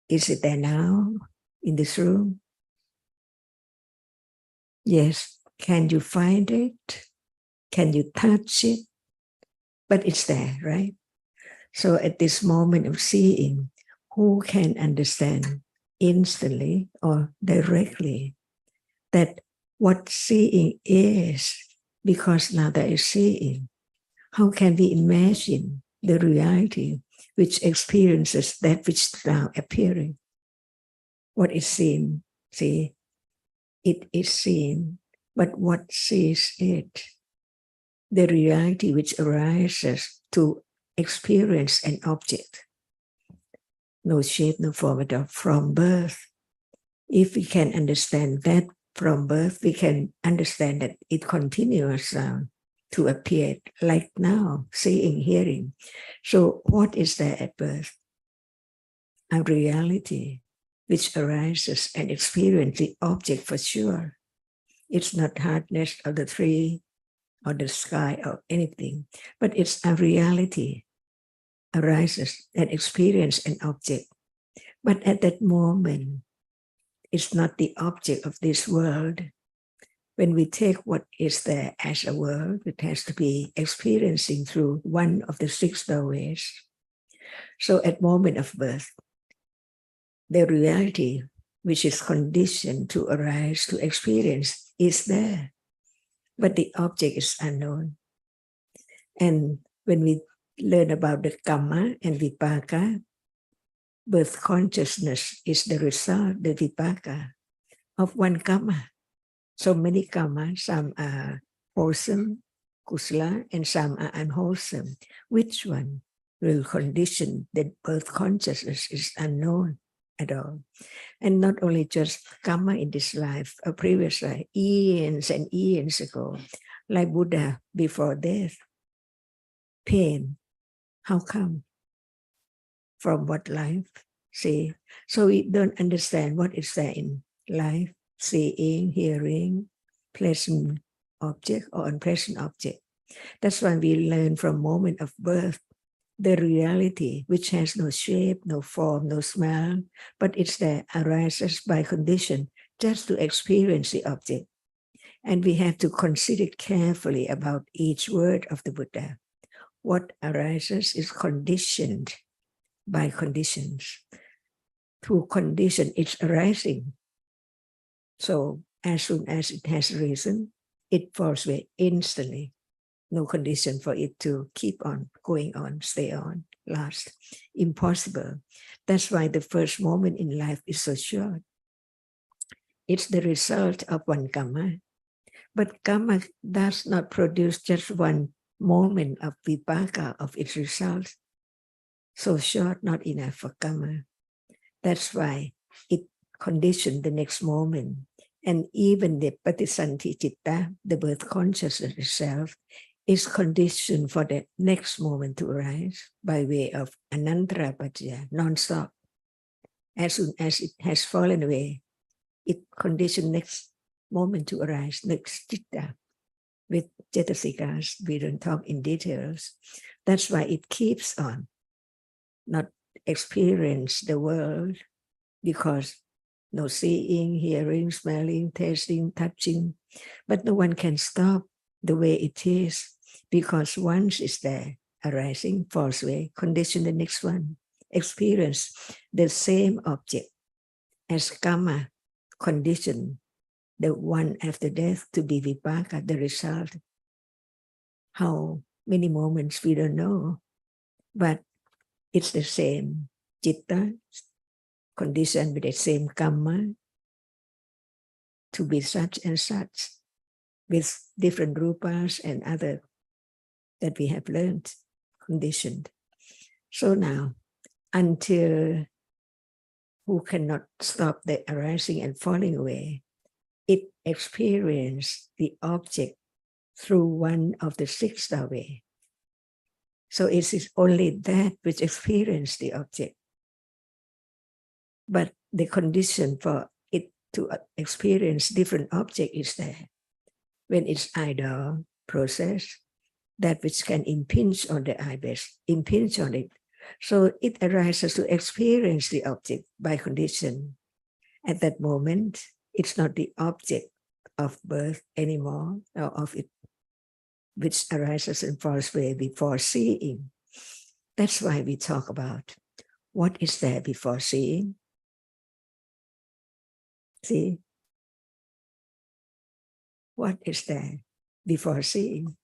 Is it there now in this room? Yes. Can you find it? Can you touch it? But it's there, right? So at this moment of seeing, who can understand instantly or directly that what seeing is, because now there is seeing? How can we imagine the reality which experiences that which is now appearing? What is seen? See, it is seen, but what sees it? The reality which arises to experience an object. No shape, no form at all, from birth. If we can understand that from birth, we can understand that it continues to appear, like now, seeing, hearing. So what is there at birth? A reality which arises and experiences the object for sure. It's not hardness of the tree or the sky or anything, but it's a reality arises and experience an object. But at that moment, it's not the object of this world. When we take what is there as a world, it has to be experiencing through one of the 6 doorways. So at moment of birth, the reality which is conditioned to arise, to experience, is there. But the object is unknown. And when we learn about the Kamma and Vipaka, birth consciousness is the result, the Vipaka, of one Kamma. So many Kamma, some are wholesome, kusala, and some are unwholesome. Which one will condition that birth consciousness is unknown at all? And not only just Kamma in this life, a previous life, eons and eons ago, like Buddha before death. Pain. How come? From what life? See, so we don't understand what is there in life, seeing, hearing, pleasant object or unpleasant object. That's why we learn from moment of birth, the reality which has no shape, no form, no smell, but it's there, arises by condition just to experience the object. And we have to consider carefully about each word of the Buddha. What arises is conditioned by conditions. Through condition, it's arising. So as soon as it has risen, it falls away instantly. no condition for it to keep on going on, stay on, last. Impossible. That's why the first moment in life is so short. It's the result of one karma. But karma does not produce just one moment of vipaka of its result. So short, not enough for karma. That's why it conditioned the next moment. And even the patisanti citta, the birth consciousness itself, is conditioned for the next moment to arise by way of anantara paccaya, non-stop. As soon as it has fallen away, it conditioned next moment to arise, next citta. With cetasikas, we don't talk in details. That's why it keeps on, not experience the world, because no seeing, hearing, smelling, tasting, touching, but no one can stop the way it is, because once it's there, arising, falls away, condition the next one, experience the same object as karma condition the one after death to be vipaka, the result. How many moments we don't know, but it's the same citta, conditioned with the same karma to be such and such, with different rupas and other that we have learned, conditioned. So now, until who cannot stop the arising and falling away, it experiences the object through one of the six way. So it is only that which experiences the object. But the condition for it to experience different object is there. When it's idle process, that which can impinge on the ibis, impinge on it. So it arises to experience the object by condition. At that moment, it's not the object of birth anymore, or of it, which arises and falls away before seeing. That's why we talk about what is there before seeing. See? What is there before seeing?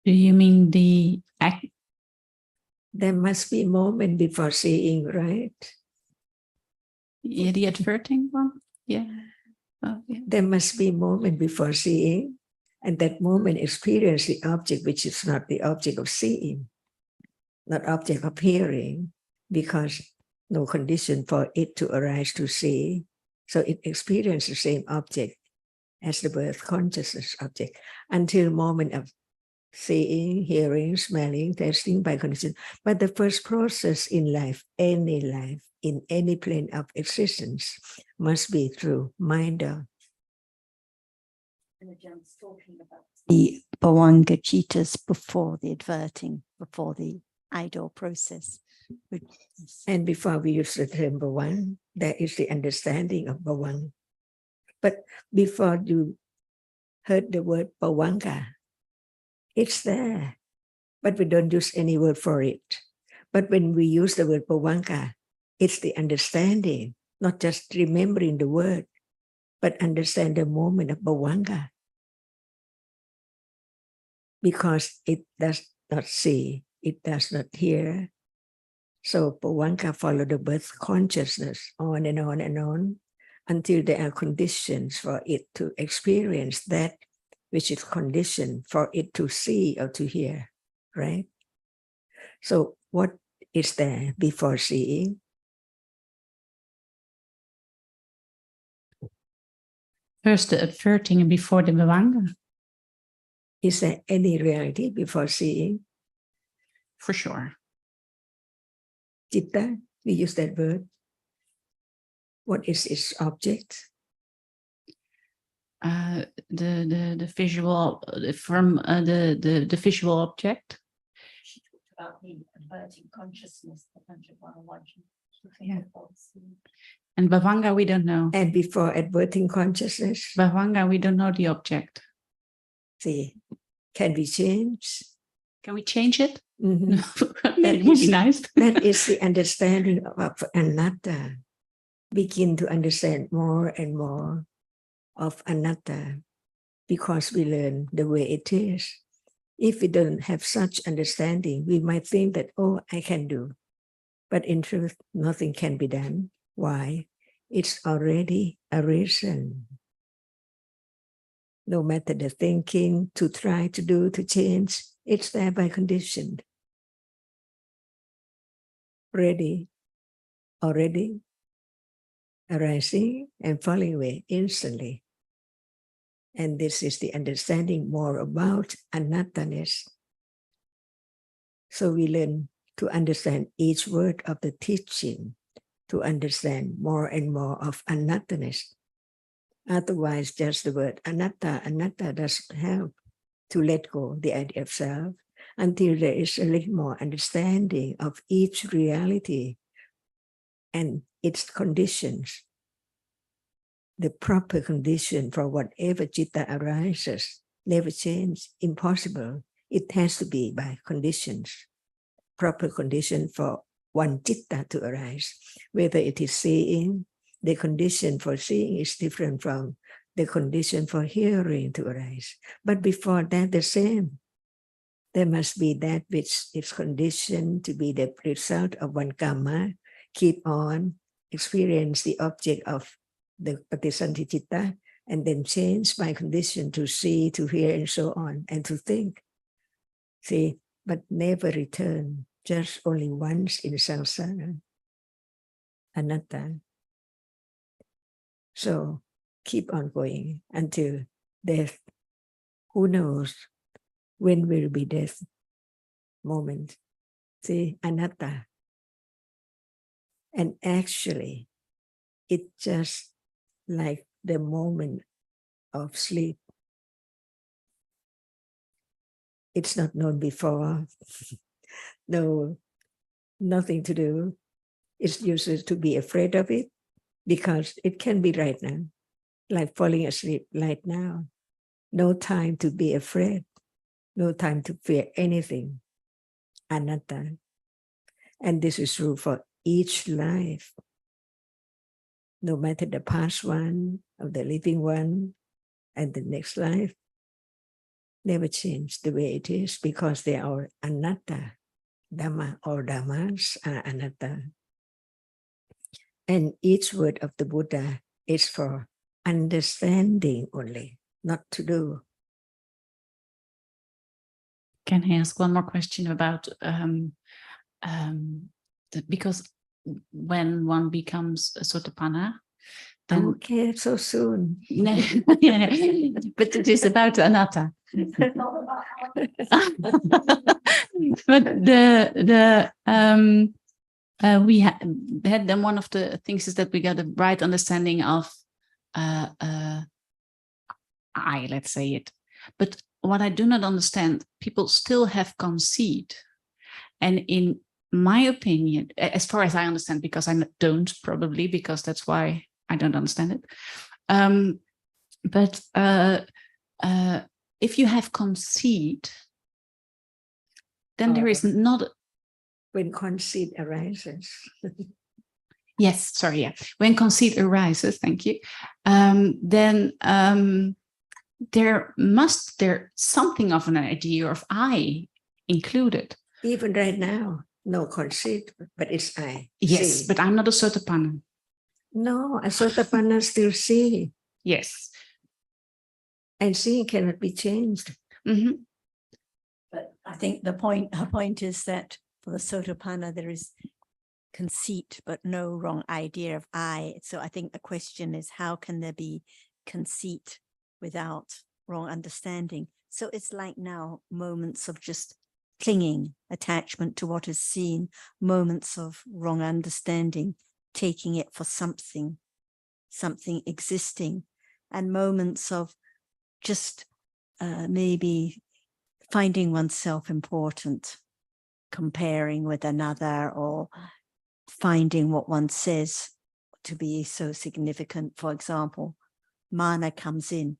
Do you mean the act? There must be a moment before seeing, right? Yeah, the adverting one? Yeah. Oh, yeah. There must be a moment before seeing, and that moment experience the object which is not the object of seeing, not object of hearing, because no condition for it to arise to see. So it experiences the same object as the birth consciousness object until moment of seeing, hearing, smelling, tasting by condition. But the first process in life, in any plane of existence, must be through mind. The bhavanga citas before the adverting, before the idle process. And before we use the term bhavang, there is the understanding of bhavang. But before you heard the word bhavanga, it's there, but we don't use any word for it. But when we use the word bhavanga, it's the understanding, not just remembering the word, but understand the moment of bhavanga. Because it does not see, it does not hear. So bhavanga follow the birth consciousness on and on and on until there are conditions for it to experience that which is conditioned for it to see or to hear, right? So what is there before seeing? First the adverting and before the bhavanga. Is there any reality before seeing? For sure. Citta, we use that word. What is its object? The visual from the visual object. About the adverting consciousness, Yeah. And bhavanga we don't know. And before adverting consciousness? Bhavanga we don't know the object. See, can we change? Can we change it? Mhm. It would be nice. That is the understanding of anatta. Begin to understand more and more of anatta because we learn the way it is. If we don't have such understanding, we might think that, oh, I can do. But in truth, nothing can be done. Why? It's already arisen. No matter the thinking to try to do, to change, it's there by condition. Ready, already, arising and falling away instantly. And this is the understanding more about anatta-ness. So we learn to understand each word of the teaching, to understand more and more of anatta-ness. Otherwise, just the word anatta doesn't help to let go the idea of self until there is a little more understanding of each reality and its conditions. The proper condition for whatever citta arises never change, impossible. It has to be by conditions. Proper condition for one citta to arise. Whether it is seeing, the condition for seeing is different from the condition for hearing to arise. But before that, the same. There must be that which is conditioned to be the result of one karma. Keep on, experience the object of the patisanti citta, and then change by condition to see, to hear, and so on, and to think. See, but never return, just only once in samsara, anatta. So keep on going until death. Who knows when will be death moment? See, anatta. And actually, it's just like the moment of sleep. It's not known before. No, nothing to do. It's useless to be afraid of it because it can be right now, like falling asleep right now. No time to be afraid. No time to fear anything. Anatta. And this is true for each life. No matter the past one, or the living one, and the next life, never change the way it is because they are anatta. Dhamma or dhammas are anatta. And each word of the Buddha is for understanding only, not to do. Can I ask one more question about because when one becomes a sotapanna, then Okay, so soon. no, but it is about anatta. But we had then one of the things is that we got a right understanding of I, let's say it. But what I do not understand, people still have conceit. And in my opinion, as far as I understand, because I don't probably, because that's why I don't understand it. But if you have conceit, then there is not. When conceit arises. Yes, sorry, yeah. When conceit arises, thank you, then there's something of an idea of I included. Even right now, no conceit, but it's I. Yes, see. but I'm not a sotapanna. No, a sotapanna still see. Yes. And seeing cannot be changed. Mm-hmm. But I think her point is that for the Sotapanna, there is conceit, but no wrong idea of I. So I think the question is, how can there be conceit without wrong understanding? So it's like now moments of just clinging, attachment to what is seen, moments of wrong understanding, taking it for something existing, and moments of just maybe finding oneself important, comparing with another, or finding what one says to be so significant. For example, mana comes in,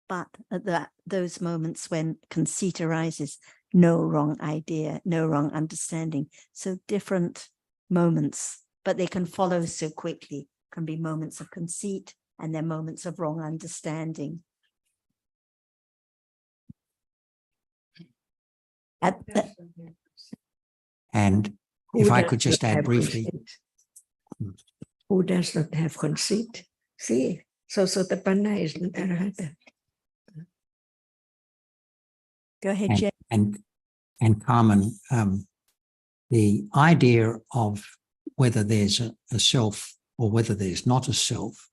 but at those moments when conceit arises, no wrong idea, no wrong understanding. So different moments, but they can follow so quickly. Can be moments of conceit and then moments of wrong understanding. And if I could just add briefly. Who does not have conceit? See, so Sotapanna is an arahata. Go ahead, Jen. And Carmen, the idea of whether there's a self or whether there's not a self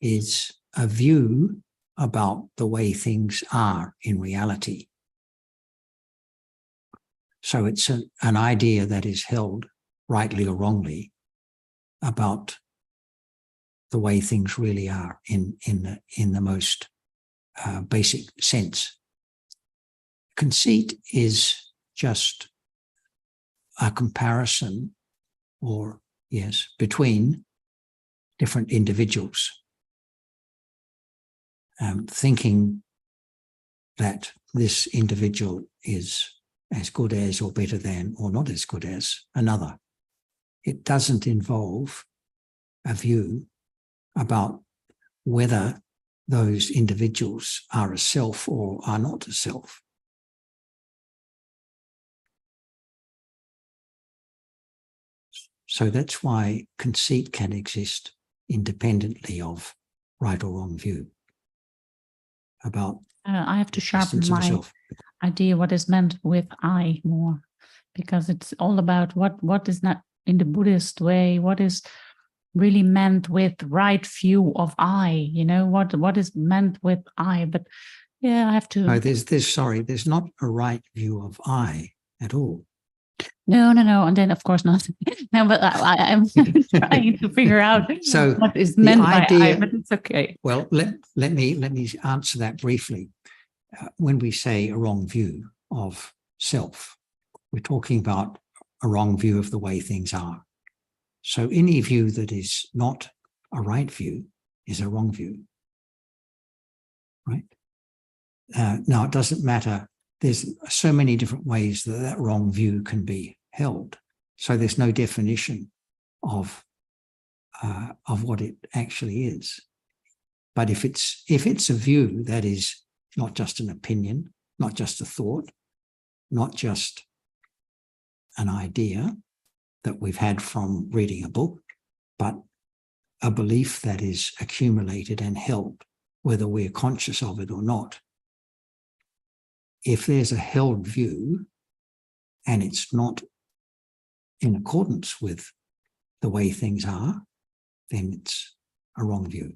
is a view about the way things are in reality. So it's an idea that is held, rightly or wrongly, about the way things really are in the most basic sense. Conceit is just a comparison, or yes, between different individuals, thinking that this individual is as good as or better than or not as good as another. It doesn't involve a view about whether those individuals are a self or are not a self. So that's why conceit can exist independently of right or wrong view about I have to the sharpen existence of a my self. idea what is meant with I more, because it's all about what is not in the Buddhist way, what is really meant with right view of I, you know, what is meant with I. But yeah, I have to. No, there's not a right view of I at all. No, and then of course not. No, but I'm trying to figure out So what is meant by I, but it's okay. Well, let me answer that briefly. When we say a wrong view of self, we're talking about a wrong view of the way things are. So any view that is not a right view is a wrong view, right? Now, it doesn't matter. There's so many different ways that that wrong view can be held. So there's no definition of what it actually is. But if it's a view that is not just an opinion, not just a thought, not just an idea that we've had from reading a book, but a belief that is accumulated and held, whether we're conscious of it or not. If there's a held view and it's not in accordance with the way things are, then it's a wrong view.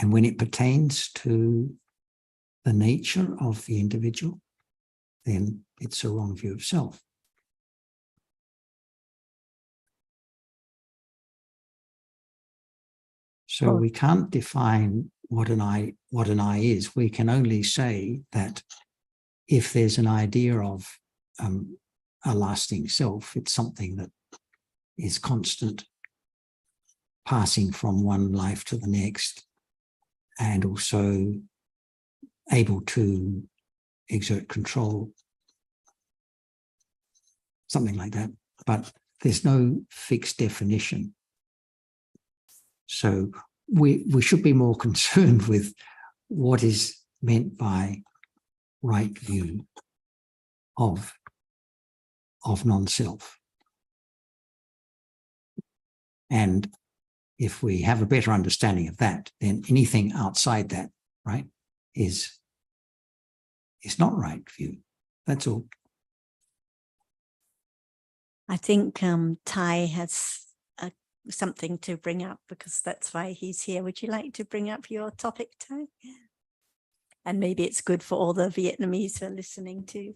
And when it pertains to the nature of the individual, then it's a wrong view of self. So we can't define what an I is. We can only say that if there's an idea of a lasting self, it's something that is constant, passing from one life to the next, and also able to exert control, something like that. But there's no fixed definition. So we should be more concerned with what is meant by right view of non-self. And if we have a better understanding of that, then anything outside that, right, is not right view. That's all. I think Ty has something to bring up because that's why he's here. Would you like to bring up your topic, Ty? And maybe it's good for all the Vietnamese who are listening too.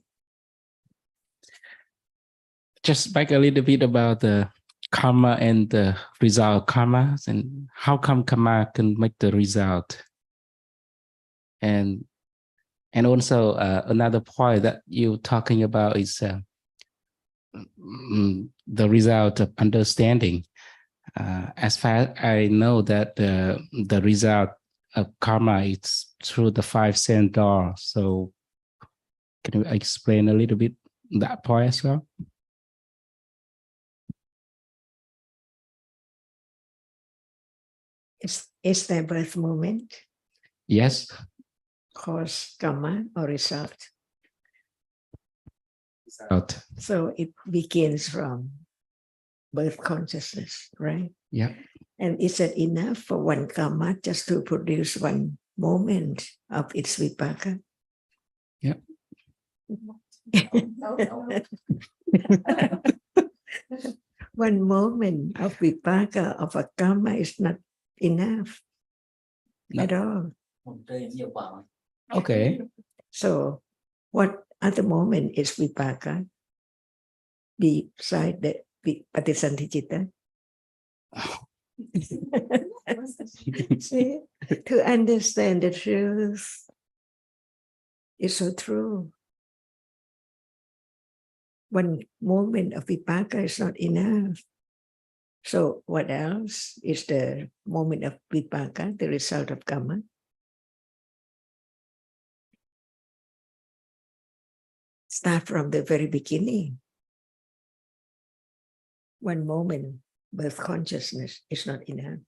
Just back a little bit about the karma and the result karma, and how come karma can make the result. And also another point that you're talking about is the result of understanding. As far as I know that the result of karma is through the 5 cent door. So Can you explain a little bit that point as well? Is there birth moment, Yes. cause, karma, or result? Out. So it begins from birth consciousness, right? Yeah. And is it enough for one karma just to produce one moment of its vipaka? Yeah. One moment of vipaka of a karma is not enough at all. Okay. So what other moment is vipaka beside the patisanthichitta? See, to understand the truth is so true. One moment of vipaka is not enough. So what else is the moment of vipaka, the result of karma? Start from the very beginning. One moment, birth consciousness is not enough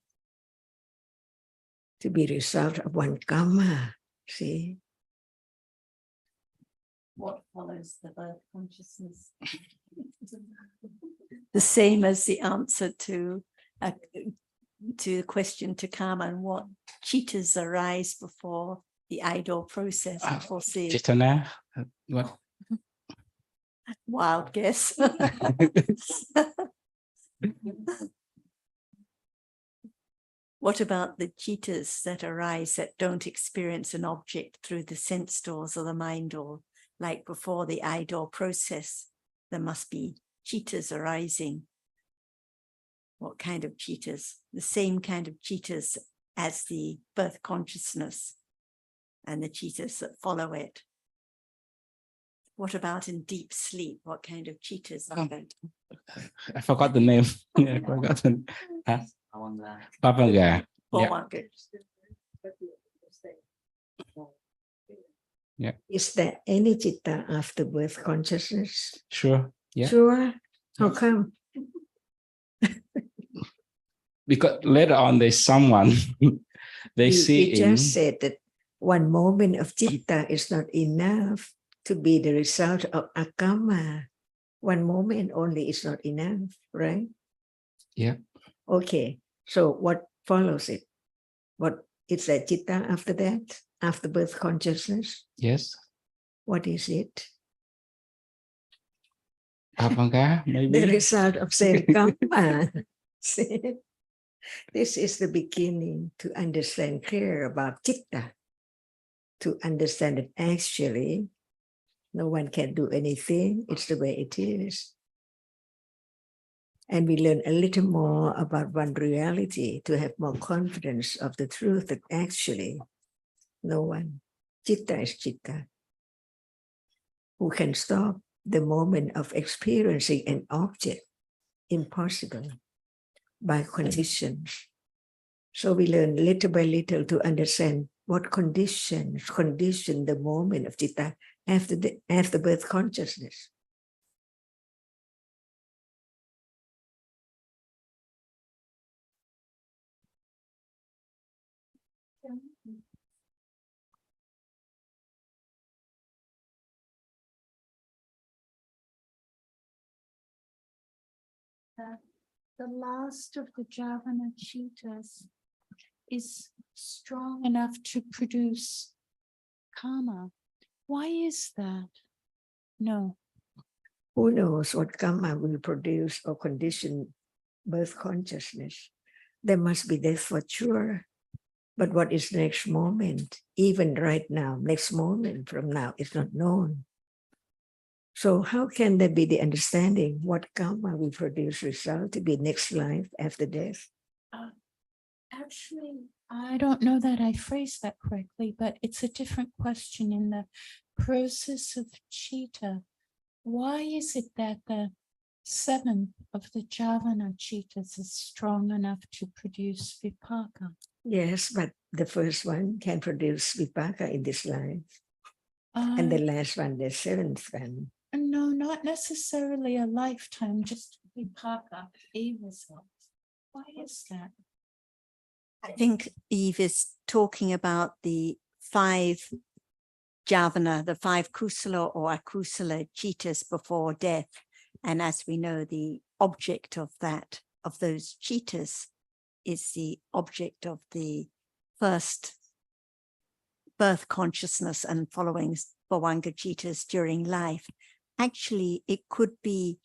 to be result of one karma. See? What follows the birth consciousness? The same as the answer to the question to karma, and what chittas arise before the idol process, before seeing. Chaitanya. What? Wild guess. What about the chittas that arise that don't experience an object through the sense doors or the mind door? Like before the idol process, there must be chittas arising. What kind of chittas? The same kind of chittas as the birth consciousness and the chittas that follow it. What about in deep sleep? What kind of chittas are there? I forgot the name. Yeah, I forgot the huh? Pavanga. Yeah. Yeah. Is there any citta after birth consciousness? Sure. Yeah. Sure. How come? Because later on there's someone they see You in just said that one moment of citta is not enough to be the result of akama. One moment only is not enough, right? Yeah. Okay. So what follows it? What is that citta after that? After birth consciousness? Yes. What is it? Pavanga, maybe. The result of same karma. See? This is the beginning to understand clear about citta. To understand that actually no one can do anything. It's the way it is. And we learn a little more about one reality to have more confidence of the truth that actually no one, citta is citta, who can stop the moment of experiencing an object, impossible, by conditions. So we learn little by little to understand what conditions condition the moment of citta after birth consciousness. The last of the Javana chittas is strong enough to produce karma. Why is that? No. Who knows what karma will produce or condition birth consciousness? There must be death for sure. But what is next moment? Even right now, next moment from now is not known. So how can there be the understanding what karma will produce result to be next life after death? Actually, I don't know that I phrased that correctly, but it's a different question in the process of citta. Why is it that the seventh of the Javana chittas is strong enough to produce vipaka? Yes, but the first one can produce vipaka in this life. And the last one, the seventh one. No, not necessarily a lifetime, just vipaka, a result. Why is that? I think Eve is talking about the 5 javana, the 5 kusala or akusala chitas before death. And as we know, the object of that, of those chitas, is the object of the first birth consciousness and following bhavanga chitas during life. Actually, it could be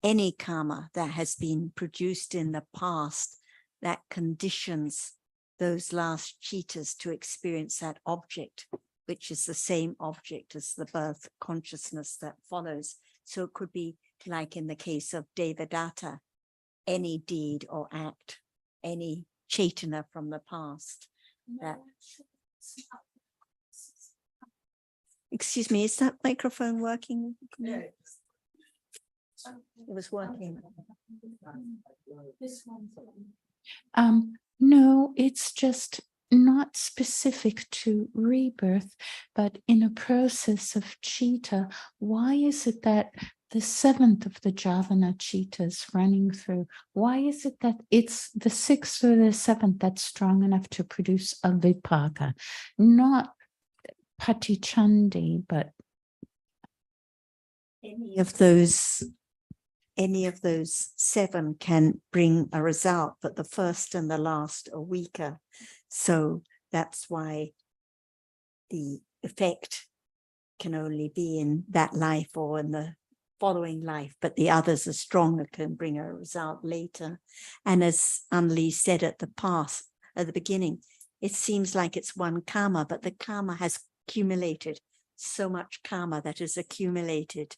any karma that has been produced in the past that conditions those last chitas to experience that object, which is the same object as the birth consciousness that follows. So it could be like in the case of Devadatta, any deed or act, any chaitana from the past. That, excuse me, is that microphone working? It was working. No, it's just not specific to rebirth, but in a process of chitta. Why is it that the 7th of the Javana chitas running through, why is it that it's the 6th or the 7th that's strong enough to produce a vipaka? Not patichandi, but Any of those 7 can bring a result, but the first and the last are weaker. So that's why the effect can only be in that life or in the following life, but the others are stronger, can bring a result later. And as Anli said at the beginning, it seems like it's one karma, but the karma has accumulated so much karma that is accumulated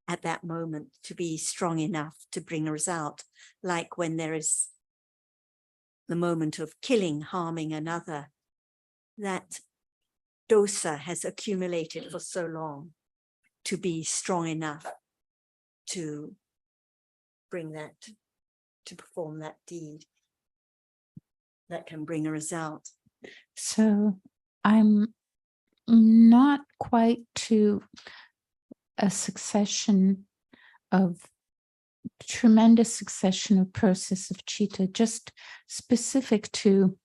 at that moment to be strong enough to bring a result. Like when there is the moment of killing, harming another, that dosa has accumulated for so long to be strong enough to bring that, to perform that deed that can bring a result. so I'm not quite to a tremendous succession of process of chitta, just specific to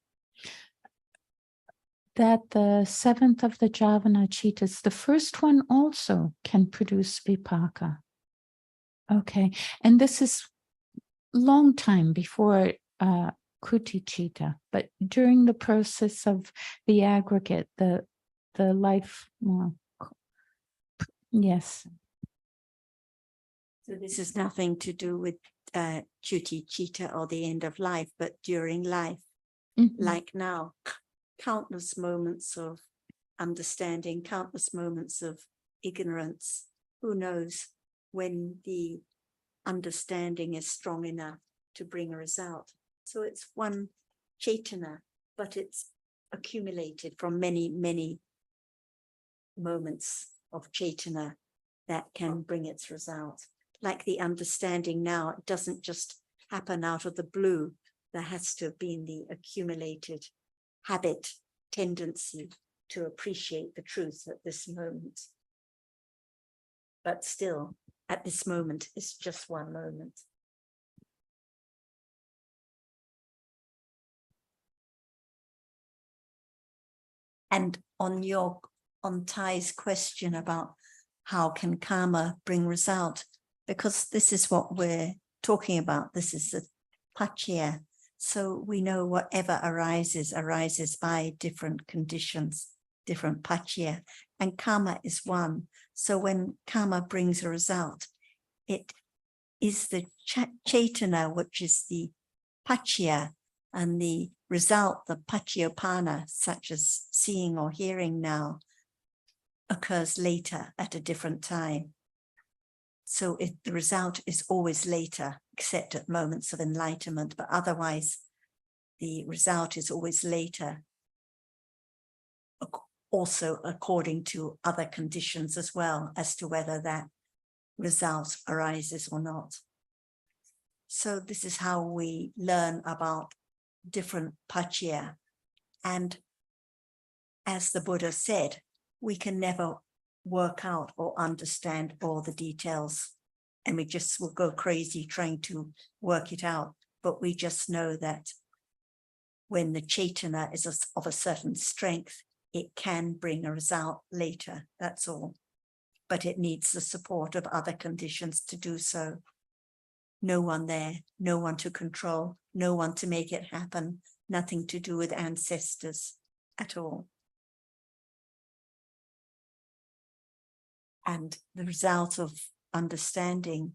that the 7th of the Javana chitas, the first one also can produce vipaka. Okay, and this is long time before kuti chitta, but during the process of the aggregate, the life, well, yes. So this is nothing to do with chuti chitta or the end of life, but during life, like now, countless moments of understanding, countless moments of ignorance. Who knows when the understanding is strong enough to bring a result. So it's one chaitana, but it's accumulated from many, many moments of chaitana that can bring its result. Like the understanding now, it doesn't just happen out of the blue. There has to have been the accumulated habit, tendency to appreciate the truth at this moment. But still, at this moment, it's just one moment. And on Thai's question about how can karma bring result, because this is what we're talking about. This is the paccaya. So we know whatever arises by different conditions, different paccaya, and karma is one. So when karma brings a result, it is the chaitana, which is the paccaya, and the result, the paccayopana, such as seeing or hearing now, occurs later at a different time. So the result is always later, except at moments of enlightenment, but otherwise the result is always later, also according to other conditions as well, as to whether that result arises or not. So this is how we learn about different paccaya. And as the Buddha said, we can never work out or understand all the details. And we just will go crazy trying to work it out. But we just know that when the Chaitana is of a certain strength, it can bring a result later, that's all. But it needs the support of other conditions to do so. No one there, no one to control, no one to make it happen, nothing to do with ancestors at all. And the result of understanding,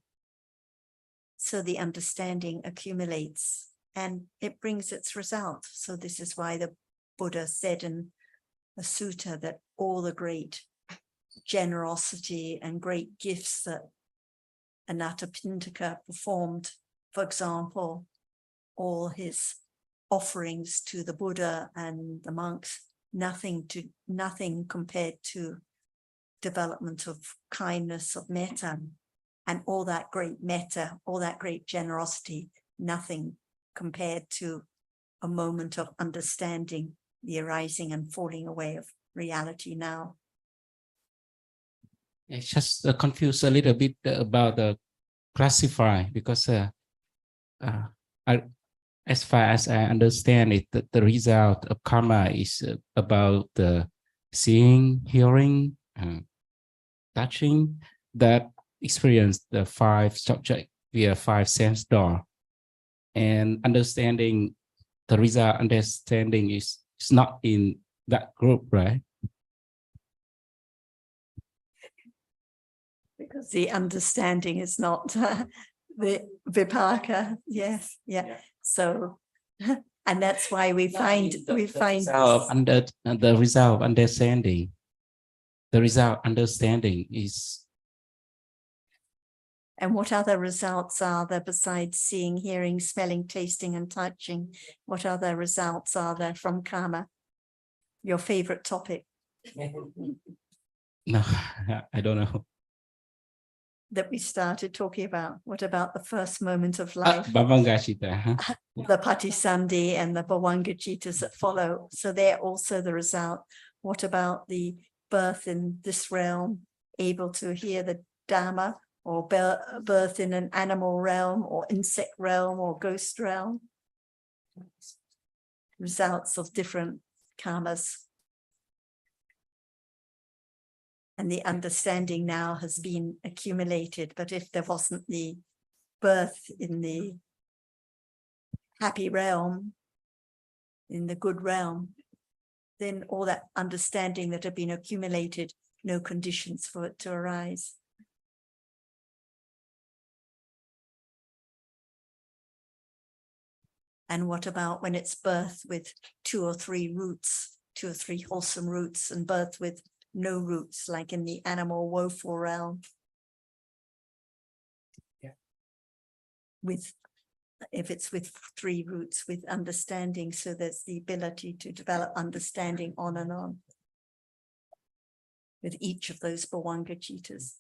so the understanding accumulates and it brings its result. So this is why the Buddha said in the sutta that all the great generosity and great gifts that Anathapindika performed, for example, all his offerings to the Buddha and the monks, nothing compared to development of kindness, of metta, and all that great metta, all that great generosity, nothing compared to a moment of understanding the arising and falling away of reality now. It's just confused a little bit about the classify, because as far as I understand it, the result of karma is about the seeing, hearing, touching, that experience the five subject via five sense door, and understanding, the result understanding is not in that group, right? Because the understanding is not the vipaka. Yes, yeah. So, and that's why we find the result of understanding. The result understanding is. And what other results are there besides seeing, hearing, smelling, tasting, and touching? What other results are there from karma? Your favorite topic? No, I don't know. That we started talking about. What about the first moment of life? Bhavangacita, huh? The Patisandhi and the Bhavangacitas that follow. So they're also the result. What about the birth in this realm, able to hear the Dhamma, or birth in an animal realm or insect realm or ghost realm? Results of different karmas. And the understanding now has been accumulated. But if there wasn't the birth in the happy realm, in the good realm, then all that understanding that had been accumulated, no conditions for it to arise. And what about when it's birth with 2 or 3 roots, 2 or 3 wholesome roots, and birth with no roots, like in the animal woeful realm? Yeah. If it's with 3 roots, with understanding, so there's the ability to develop understanding on and on with each of those Bhavangacitas.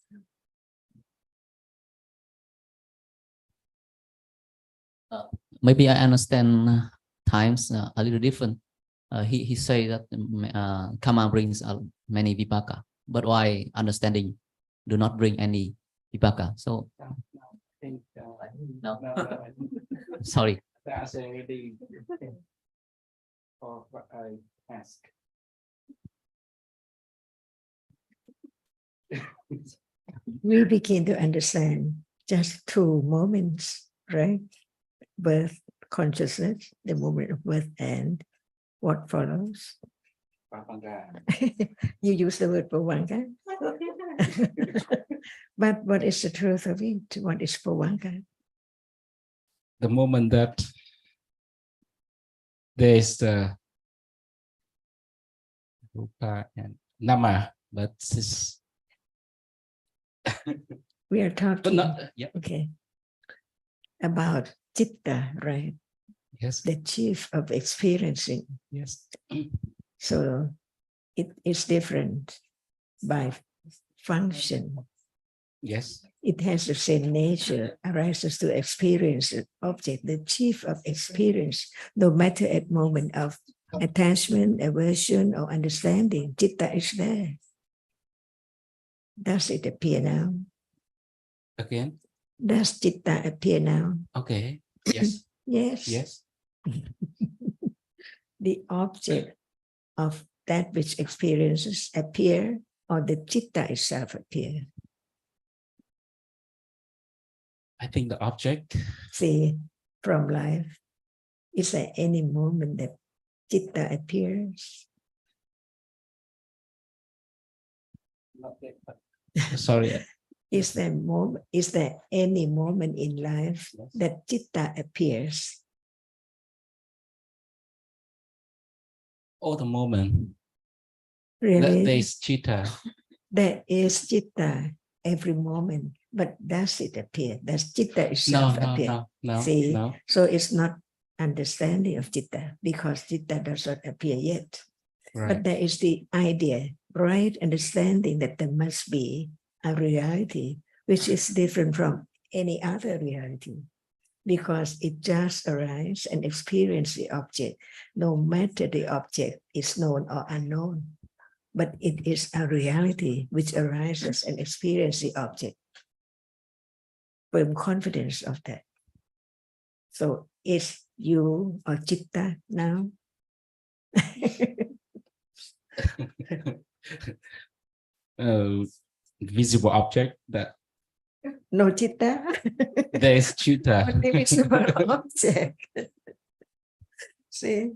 Maybe I understand times a little different. He say that karma brings many vipaka, but why understanding do not bring any vipaka? So no. Sorry. For what I ask. We begin to understand just 2 moments, right? Birth consciousness, the moment of birth, and what follows. You use the word Bhavanga. But what is the truth of it? What is Bhavanga? The moment that there is the Rupa and Dhamma, but this We are but talking not yeah. okay, about Chitta, right? Yes. The chief of experiencing. Yes. So it is different by function. Yes. It has the same nature, arises to experience an object, the chief of experience, no matter at moment of attachment, aversion, or understanding. Chitta is there. Does it appear now? Again. Does citta appear now? Okay. Yes. Yes. Yes. The object of that which experiences appear, or the citta itself appear. I think the object. See, from life, is there any moment that citta appears? Sorry. Is there any moment in life that citta appears? All the moment. Really? There's chitta. There is citta every moment, but does it appear? Does citta itself appear? No. See, No. so it's not understanding of citta, because citta does not appear yet. Right. But there is the idea, right understanding that there must be a reality which is different from any other reality, because it just arises and experiences the object, no matter the object is known or unknown. But it is a reality which arises and experiences the object. Firm confidence of that. So is you or citta now? Visible object that No citta? there's chitta. Only visible object. See,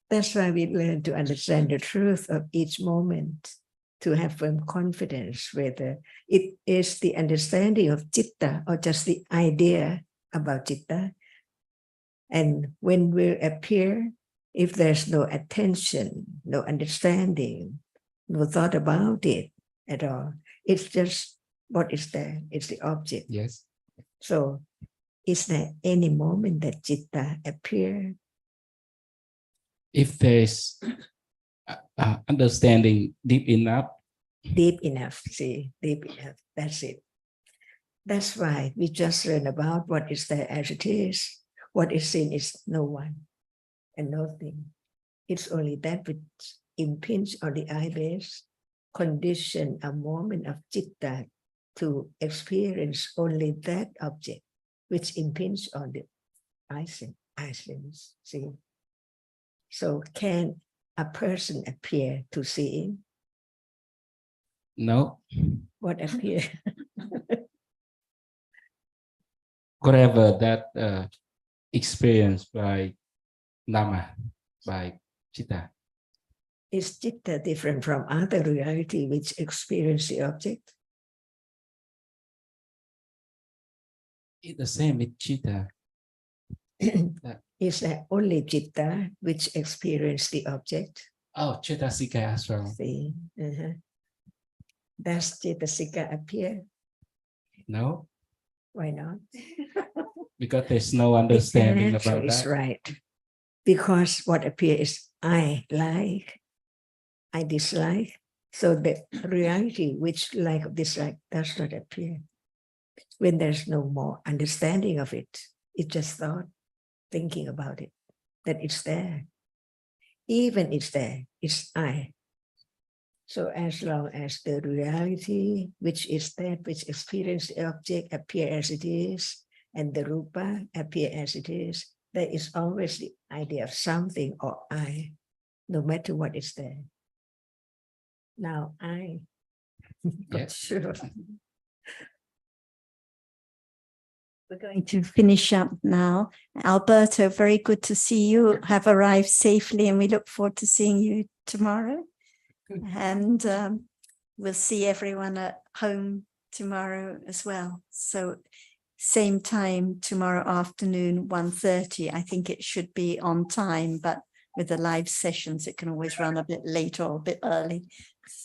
that's why we learn to understand the truth of each moment, to have firm confidence whether it is the understanding of citta or just the idea about citta. And when we appear, if there's no attention, no understanding, no thought about it at all, it's just what is there, it's the object. Yes. So is there any moment that citta appear? If there's understanding deep enough. Deep enough, see, deep enough, that's it. That's why we just learn about what is there as it is. What is seen is no one and nothing. It's only that which impinge on the eye base, condition a moment of citta to experience only that object which impinge on the eyes, see. So can a person appear to seeing? No. What appear? Whatever that experienced by Dhamma, by chitta. Is citta different from other reality which experience the object? It's the same with chitta. Is there only citta which experience the object? Oh, Chittasika as well. See, does Chittasika appear? No, Why not? because there's no understanding The answer about is that. right. Because what appears is I like, I dislike. So the reality which like or dislike does not appear. When there's no more understanding of it, it's just thought, thinking about it, that it's there. Even it's there, it's I. So as long as the reality, which is that which experience the object, appear as it is, and the rupa appear as it is, there is always the idea of something or I, no matter what is there. Now I, for Yes. sure. We're going to finish up now. Alberto, very good to see you have arrived safely, and we look forward to seeing you tomorrow. And we'll see everyone at home tomorrow as well. So same time tomorrow afternoon, 1:30. I think it should be on time, but with the live sessions, it can always run a bit late or a bit early.